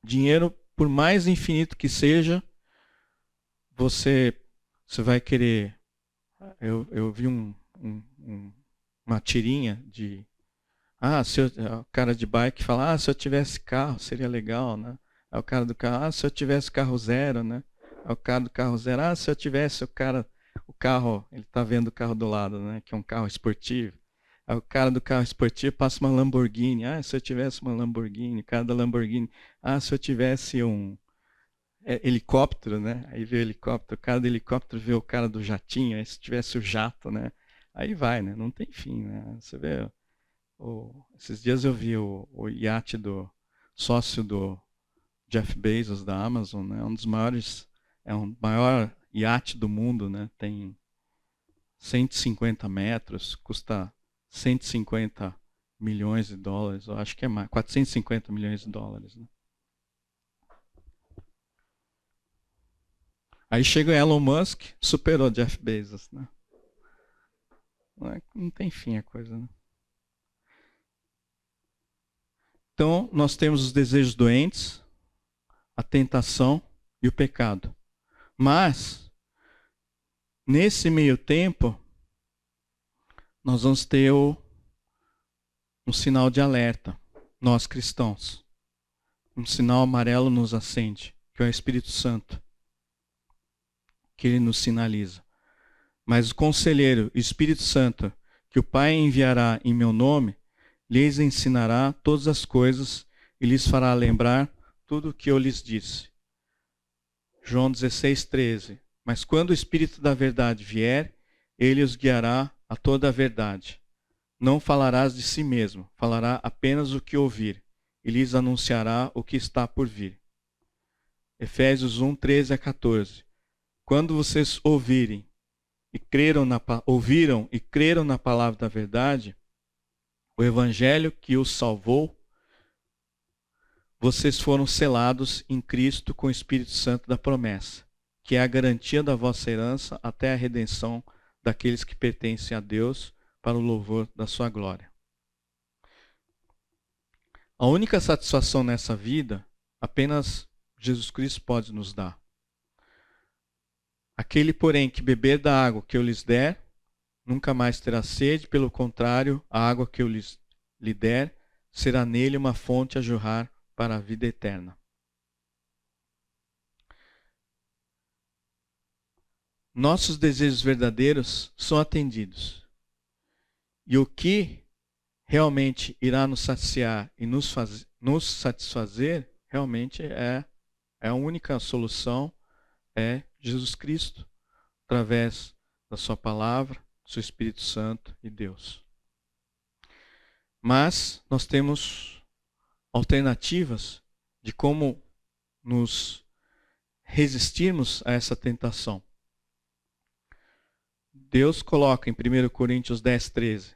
dinheiro, por mais infinito que seja, você vai querer... Eu vi uma tirinha de... o cara de bike fala, se eu tivesse carro seria legal, né? Aí o cara do carro, se eu tivesse carro zero, né? Aí o cara do carro zero, se eu tivesse o carro, ele tá vendo o carro do lado, né? Que é um carro esportivo. Aí o cara do carro esportivo passa uma Lamborghini, se eu tivesse uma Lamborghini, o cara da Lamborghini, se eu tivesse um helicóptero, né? Aí vê o helicóptero, o cara do helicóptero vê o cara do jatinho, aí se tivesse o jato, né? Aí vai, né? Não tem fim, né? Você vê... Esses dias eu vi o iate do sócio do Jeff Bezos da Amazon, né? Um dos maiores, é o maior iate do mundo, né? Tem 150 metros, custa 150 milhões de dólares, eu acho que é mais, 450 milhões de dólares, né? Aí chega o Elon Musk, superou o Jeff Bezos, né? Não tem fim a coisa, né? Então, nós temos os desejos doentes, a tentação e o pecado. Mas, nesse meio tempo, nós vamos ter um sinal de alerta, nós cristãos. Um sinal amarelo nos acende, que é o Espírito Santo, que ele nos sinaliza. Mas o conselheiro, o Espírito Santo, que o Pai enviará em meu nome, lhes ensinará todas as coisas e lhes fará lembrar tudo o que eu lhes disse. João 16:13. Mas quando o Espírito da verdade vier, ele os guiará a toda a verdade. Não falarás de si mesmo, falará apenas o que ouvir, e lhes anunciará o que está por vir. Efésios 1:13-14. Quando vocês ouviram e creram na palavra da verdade, o evangelho que os salvou, vocês foram selados em Cristo com o Espírito Santo da promessa, que é a garantia da vossa herança até a redenção daqueles que pertencem a Deus, para o louvor da sua glória. A única satisfação nessa vida, apenas Jesus Cristo pode nos dar. Aquele, porém, que beber da água que eu lhes der, nunca mais terá sede, pelo contrário, a água que eu lhe der será nele uma fonte a jorrar para a vida eterna. Nossos desejos verdadeiros são atendidos. E o que realmente irá nos saciar e nos satisfazer, realmente é a única solução, é Jesus Cristo, através da sua palavra, do seu Espírito Santo e Deus. Mas nós temos alternativas de como nos resistirmos a essa tentação. Deus coloca em 1 Coríntios 10:13,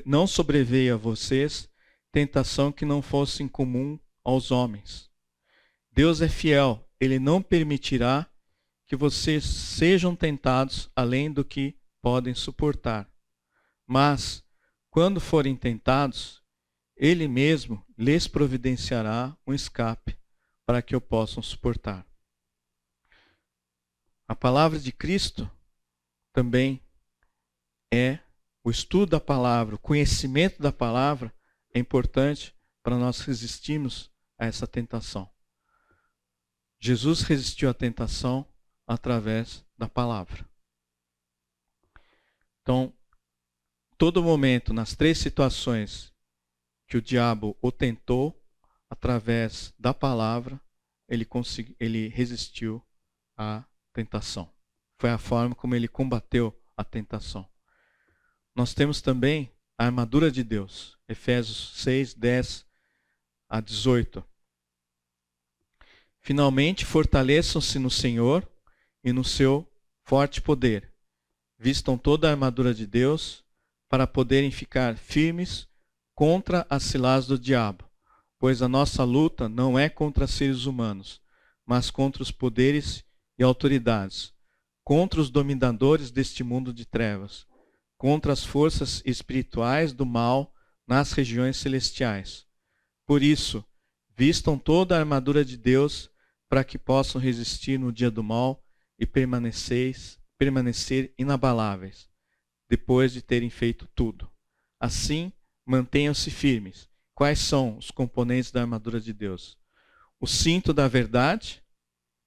não sobreveio a vocês tentação que não fosse incomum aos homens. Deus é fiel, Ele não permitirá que vocês sejam tentados além do que podem suportar. Mas, quando forem tentados, Ele mesmo lhes providenciará um escape para que o possam suportar. A palavra de Cristo também é o estudo da palavra, o conhecimento da palavra é importante para nós resistirmos a essa tentação. Jesus resistiu à tentação através da palavra. Então, todo momento, nas 3 situações que o diabo o tentou, através da palavra, ele resistiu à tentação. Foi a forma como ele combateu a tentação. Nós temos também a armadura de Deus, Efésios 6:10-18. Finalmente, fortaleçam-se no Senhor e no seu forte poder. Vistam toda a armadura de Deus para poderem ficar firmes contra as ciladas do diabo, pois a nossa luta não é contra seres humanos, mas contra os poderes e autoridades, contra os dominadores deste mundo de trevas, contra as forças espirituais do mal nas regiões celestiais. Por isso, vistam toda a armadura de Deus para que possam resistir no dia do mal e permanecer inabaláveis, depois de terem feito tudo. Assim, mantenham-se firmes. Quais são os componentes da armadura de Deus? O cinto da verdade,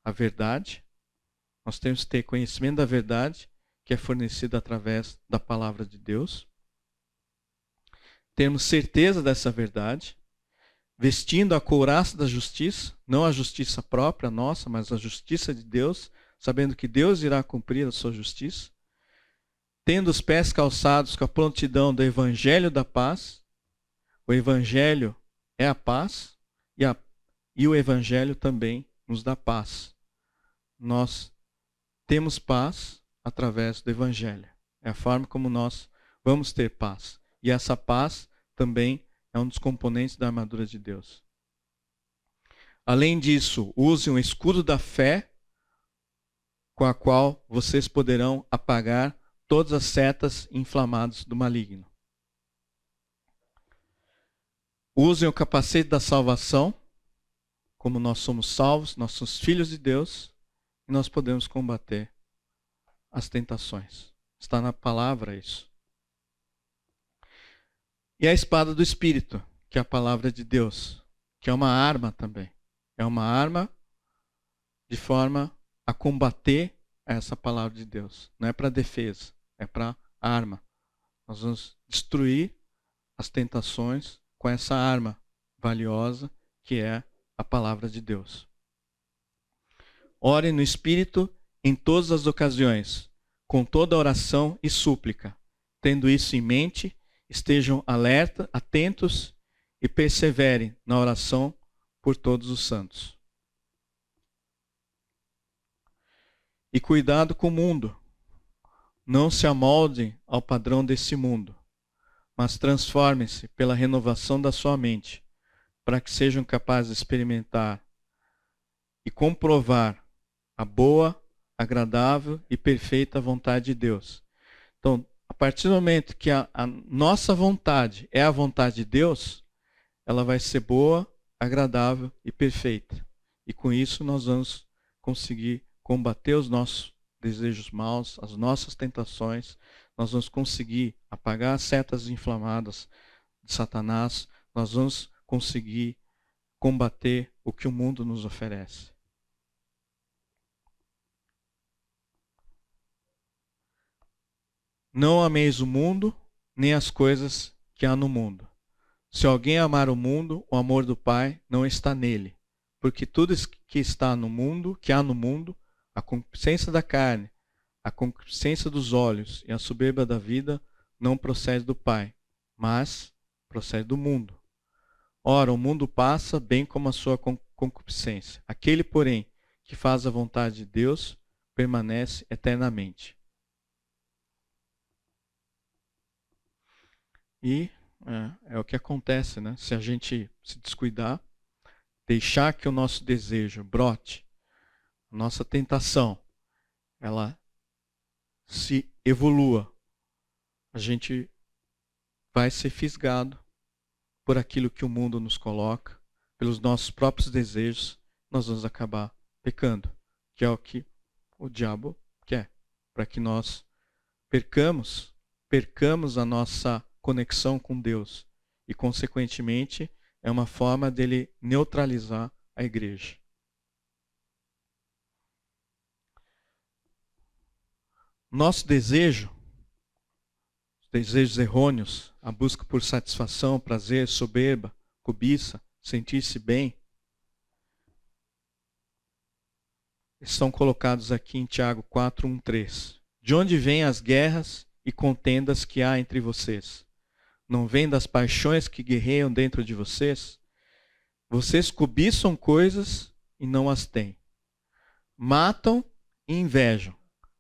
a verdade. Nós temos que ter conhecimento da verdade, que é fornecido através da palavra de Deus. Temos certeza dessa verdade, vestindo a couraça da justiça, não a justiça própria nossa, mas a justiça de Deus, sabendo que Deus irá cumprir a sua justiça. Tendo os pés calçados com a prontidão do evangelho da paz. O evangelho é a paz e o evangelho também nos dá paz. Nós temos paz através do evangelho. É a forma como nós vamos ter paz. E essa paz também é um dos componentes da armadura de Deus. Além disso, use um escudo da fé, com a qual vocês poderão apagar todas as setas inflamadas do maligno. Usem o capacete da salvação, como nós somos salvos, nós somos filhos de Deus, e nós podemos combater as tentações. Está na palavra isso. E a espada do Espírito, que é a palavra de Deus, que é uma arma também. É uma arma de forma a combater essa palavra de Deus. Não é para defesa, é para arma. Nós vamos destruir as tentações com essa arma valiosa que é a palavra de Deus. Ore no Espírito em todas as ocasiões, com toda oração e súplica. Tendo isso em mente, estejam alerta, atentos e perseverem na oração por todos os santos. E cuidado com o mundo. Não se amoldem ao padrão desse mundo, mas transformem-se pela renovação da sua mente, para que sejam capazes de experimentar e comprovar a boa, agradável e perfeita vontade de Deus. Então, a partir do momento que a nossa vontade é a vontade de Deus, ela vai ser boa, agradável e perfeita. E com isso nós vamos conseguir combater os nossos desejos maus, as nossas tentações, nós vamos conseguir apagar as setas inflamadas de Satanás, nós vamos conseguir combater o que o mundo nos oferece. Não ameis o mundo, nem as coisas que há no mundo. Se alguém amar o mundo, o amor do Pai não está nele. Porque tudo que está no mundo, que há no mundo, a concupiscência da carne, a concupiscência dos olhos e a soberba da vida, não procede do Pai, mas procede do mundo. Ora, o mundo passa, bem como a sua concupiscência. Aquele, porém, que faz a vontade de Deus, permanece eternamente. E é o que acontece, né? Se a gente se descuidar, deixar que o nosso desejo brote, a nossa tentação, ela se evolua, a gente vai ser fisgado por aquilo que o mundo nos coloca, pelos nossos próprios desejos, nós vamos acabar pecando, que é o que o diabo quer, para que nós percamos a nossa conexão com Deus e, consequentemente, é uma forma dele neutralizar a igreja. Nosso desejo, os desejos errôneos, a busca por satisfação, prazer, soberba, cobiça, sentir-se bem, estão colocados aqui em Tiago 4:1-3. De onde vêm as guerras e contendas que há entre vocês? Não vêm das paixões que guerreiam dentro de vocês? Vocês cobiçam coisas e não as têm. Matam e invejam.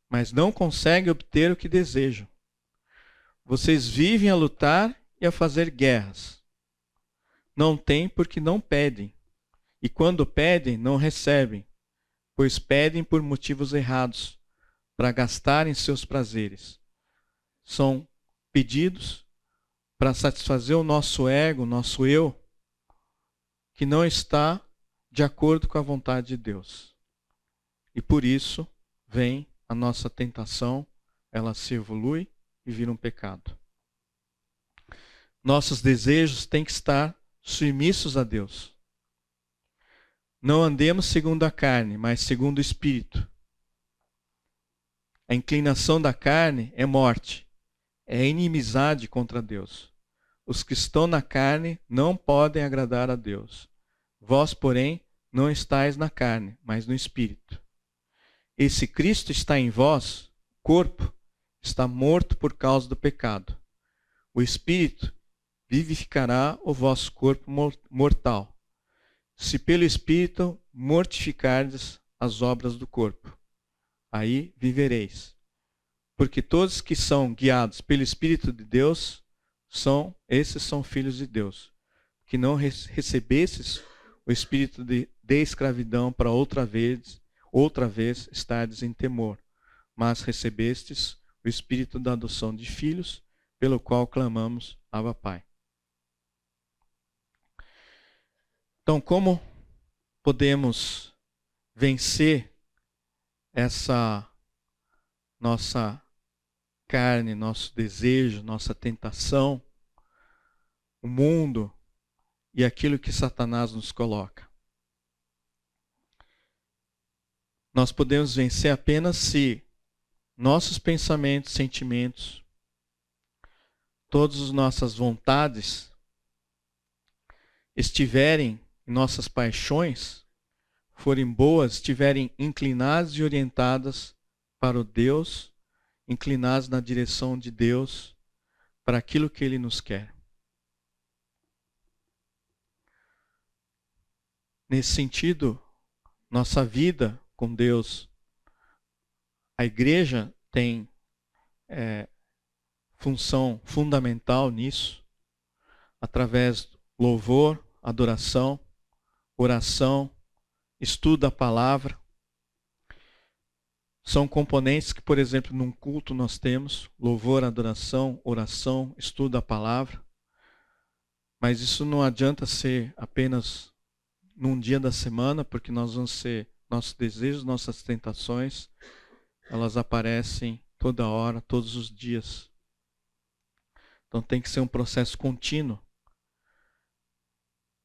mas não conseguem obter o que desejam. Vocês vivem a lutar e a fazer guerras. Não têm porque não pedem. E quando pedem, não recebem, pois pedem por motivos errados, para gastarem seus prazeres. São pedidos para satisfazer o nosso ego, o nosso eu, que não está de acordo com a vontade de Deus. E por isso vem a nossa tentação, ela se evolui e vira um pecado. Nossos desejos têm que estar submissos a Deus. Não andemos segundo a carne, mas segundo o Espírito. A inclinação da carne é morte, é inimizade contra Deus. Os que estão na carne não podem agradar a Deus. Vós, porém, não estáis na carne, mas no Espírito. E se Cristo está em vós, o corpo está morto por causa do pecado. O Espírito vivificará o vosso corpo mortal, se pelo Espírito mortificardes as obras do corpo. Aí vivereis. Porque todos que são guiados pelo Espírito de Deus, esses são filhos de Deus. Que não recebesses o espírito de escravidão para outra vez estardes em temor, mas recebestes o espírito da adoção de filhos, pelo qual clamamos, Abba Pai. Então, como podemos vencer essa nossa carne, nosso desejo, nossa tentação, o mundo e aquilo que Satanás nos coloca? Nós podemos vencer apenas se nossos pensamentos, sentimentos, todas as nossas vontades estiverem, nossas paixões forem boas, estiverem inclinadas e orientadas para o Deus, inclinadas na direção de Deus, para aquilo que Ele nos quer. Nesse sentido, nossa vida com Deus, a igreja tem função fundamental nisso, através do louvor, adoração, oração, estudo da palavra. São componentes que, por exemplo, num culto nós temos louvor, adoração, oração, estudo da palavra. Mas isso não adianta ser apenas num dia da semana, porque nós vamos ser nossos desejos, nossas tentações, elas aparecem toda hora, todos os dias. Então tem que ser um processo contínuo.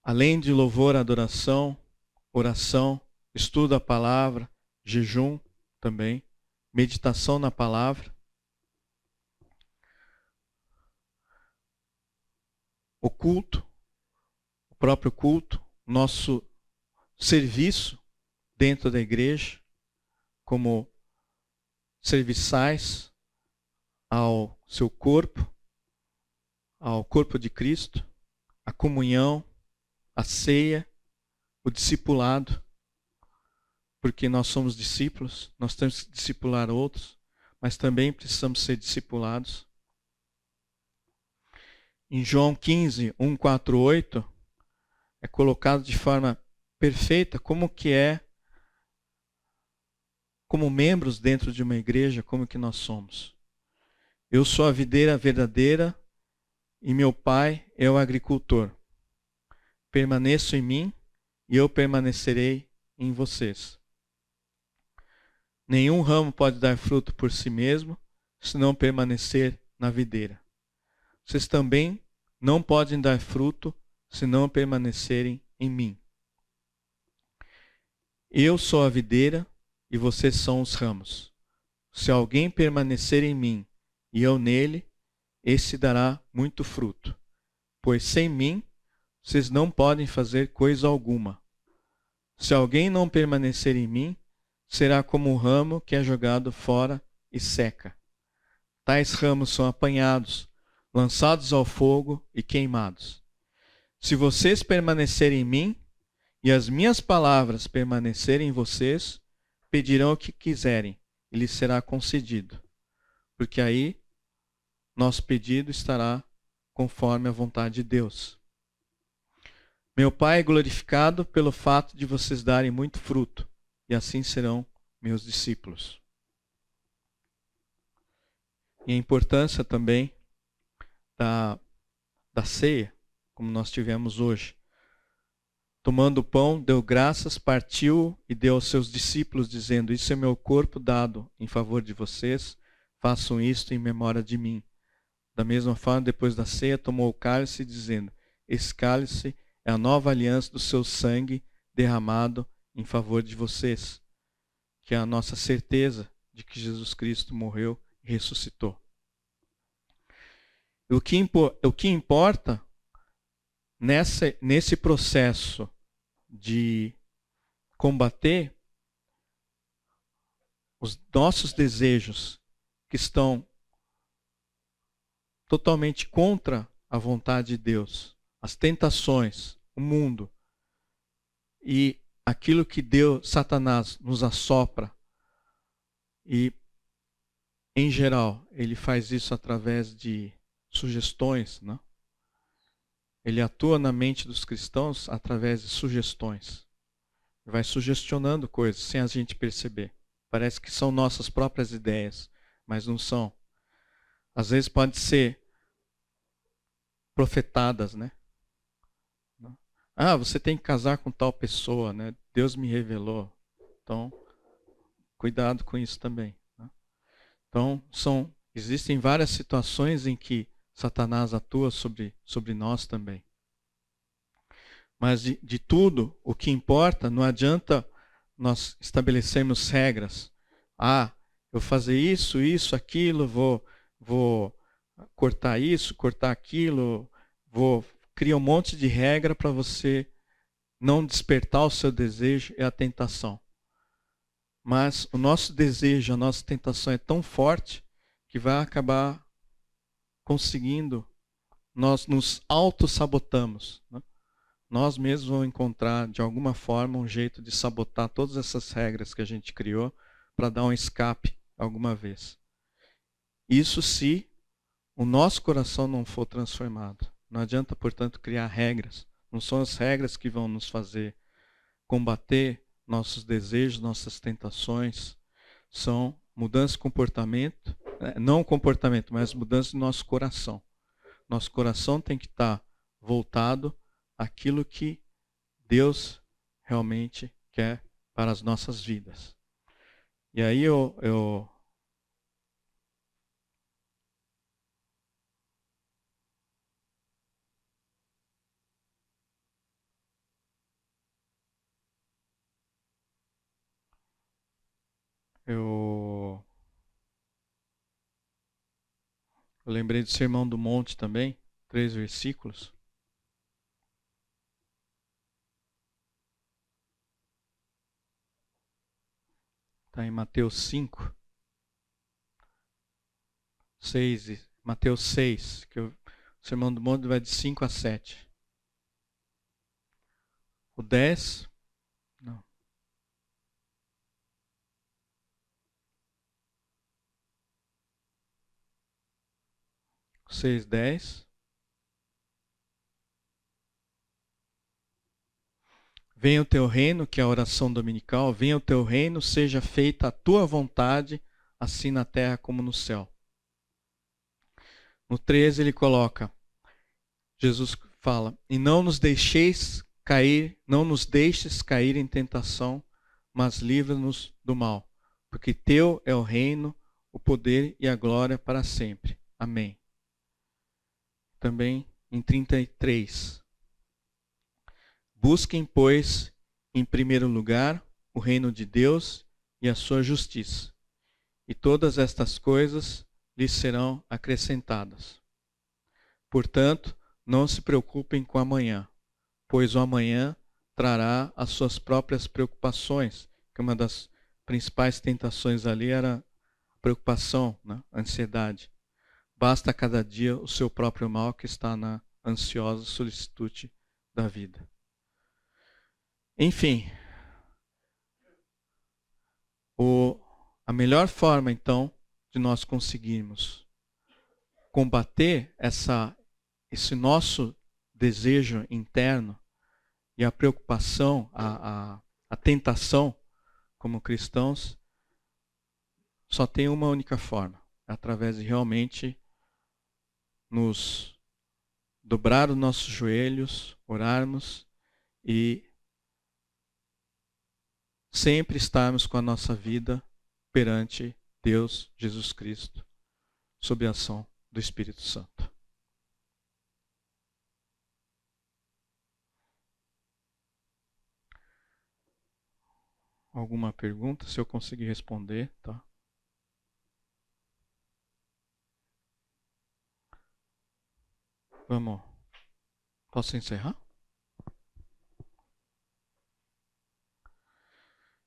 Além de louvor, adoração, oração, estudo da palavra, jejum também, meditação na palavra. O culto, o próprio culto, nosso serviço dentro da igreja, como serviçais ao seu corpo, ao corpo de Cristo, a comunhão, a ceia, o discipulado, porque nós somos discípulos, nós temos que discipular outros, mas também precisamos ser discipulados. Em João 15, 1, 4, 8, é colocado de forma perfeita como membros dentro de uma igreja, como que nós somos. Eu sou a videira verdadeira e meu pai é o agricultor. Permaneçam em mim e eu permanecerei em vocês. Nenhum ramo pode dar fruto por si mesmo, se não permanecer na videira. Vocês também não podem dar fruto, se não permanecerem em mim. Eu sou a videira e vocês são os ramos. Se alguém permanecer em mim e eu nele, esse dará muito fruto. Pois sem mim, vocês não podem fazer coisa alguma. Se alguém não permanecer em mim, será como um ramo que é jogado fora e seca. Tais ramos são apanhados, lançados ao fogo e queimados. Se vocês permanecerem em mim, e as minhas palavras permanecerem em vocês, pedirão o que quiserem, e lhe será concedido, porque aí nosso pedido estará conforme a vontade de Deus. Meu Pai é glorificado pelo fato de vocês darem muito fruto, e assim serão meus discípulos. E a importância também da ceia, como nós tivemos hoje. Tomando o pão, deu graças, partiu e deu aos seus discípulos, dizendo: isso é meu corpo dado em favor de vocês, façam isto em memória de mim. Da mesma forma, depois da ceia, tomou o cálice, dizendo: esse cálice é a nova aliança do seu sangue derramado em favor de vocês, que é a nossa certeza de que Jesus Cristo morreu e ressuscitou. O que importa nesse processo de combater os nossos desejos que estão totalmente contra a vontade de Deus, as tentações, o mundo e aquilo que Satanás nos assopra. E, em geral, ele faz isso através de sugestões, né? Ele atua na mente dos cristãos através de sugestões. Vai sugestionando coisas sem a gente perceber. Parece que são nossas próprias ideias, mas não são. Às vezes pode ser profetadas, né? Ah, você tem que casar com tal pessoa, né? Deus me revelou. Então, cuidado com isso também. Né? Então, existem várias situações em que Satanás atua sobre nós também. Mas de tudo, o que importa, não adianta nós estabelecermos regras. Ah, eu vou fazer isso, aquilo, vou cortar isso, cortar aquilo, criar um monte de regra para você não despertar o seu desejo e a tentação. Mas o nosso desejo, a nossa tentação é tão forte que vai acabar conseguindo, nós nos auto-sabotamos. Né? Nós mesmos vamos encontrar, de alguma forma, um jeito de sabotar todas essas regras que a gente criou para dar um escape alguma vez. Isso se o nosso coração não for transformado. Não adianta, portanto, criar regras. Não são as regras que vão nos fazer combater nossos desejos, nossas tentações. São mudanças de comportamento, não comportamento, mas mudanças de nosso coração. Nosso coração tem que estar voltado àquilo que Deus realmente quer para as nossas vidas. E aí eu lembrei do Sermão do Monte também, 3 versículos. Está em Mateus 5, 6, Mateus 6, que o Sermão do Monte vai de 5 a 7. O 10, não. O 6, 10. Venha o teu reino, que é a oração dominical, venha o teu reino, seja feita a tua vontade, assim na terra como no céu. No 13 ele coloca, Jesus fala, e não nos deixes cair em tentação, mas livra-nos do mal, porque teu é o reino, o poder e a glória para sempre. Amém. Também em 33. Busquem, pois, em primeiro lugar o reino de Deus e a sua justiça, e todas estas coisas lhes serão acrescentadas. Portanto, não se preocupem com amanhã, pois o amanhã trará as suas próprias preocupações, que uma das principais tentações ali era a preocupação, né? A ansiedade. Basta a cada dia o seu próprio mal que está na ansiosa solicitude da vida. Enfim, a A melhor forma, então, de nós conseguirmos combater esse nosso desejo interno e a preocupação, a tentação como cristãos, só tem uma única forma, através de realmente nos dobrar os nossos joelhos, orarmos e sempre estarmos com a nossa vida perante Deus, Jesus Cristo, sob a ação do Espírito Santo. Alguma pergunta? Se eu conseguir responder, tá? Vamos. Posso encerrar?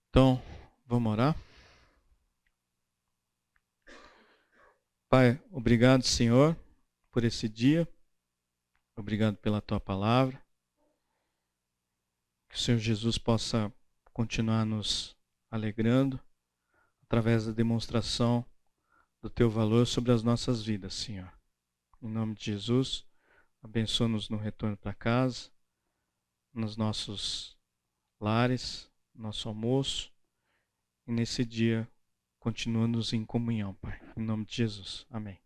Então, vamos orar? Pai, obrigado, Senhor, por esse dia. Obrigado pela Tua palavra. Que o Senhor Jesus possa continuar nos alegrando através da demonstração do Teu valor sobre as nossas vidas, Senhor. Em nome de Jesus, abençoa-nos no retorno para casa, nos nossos lares, nosso almoço, e nesse dia continua-nos em comunhão, Pai. Em nome de Jesus. Amém.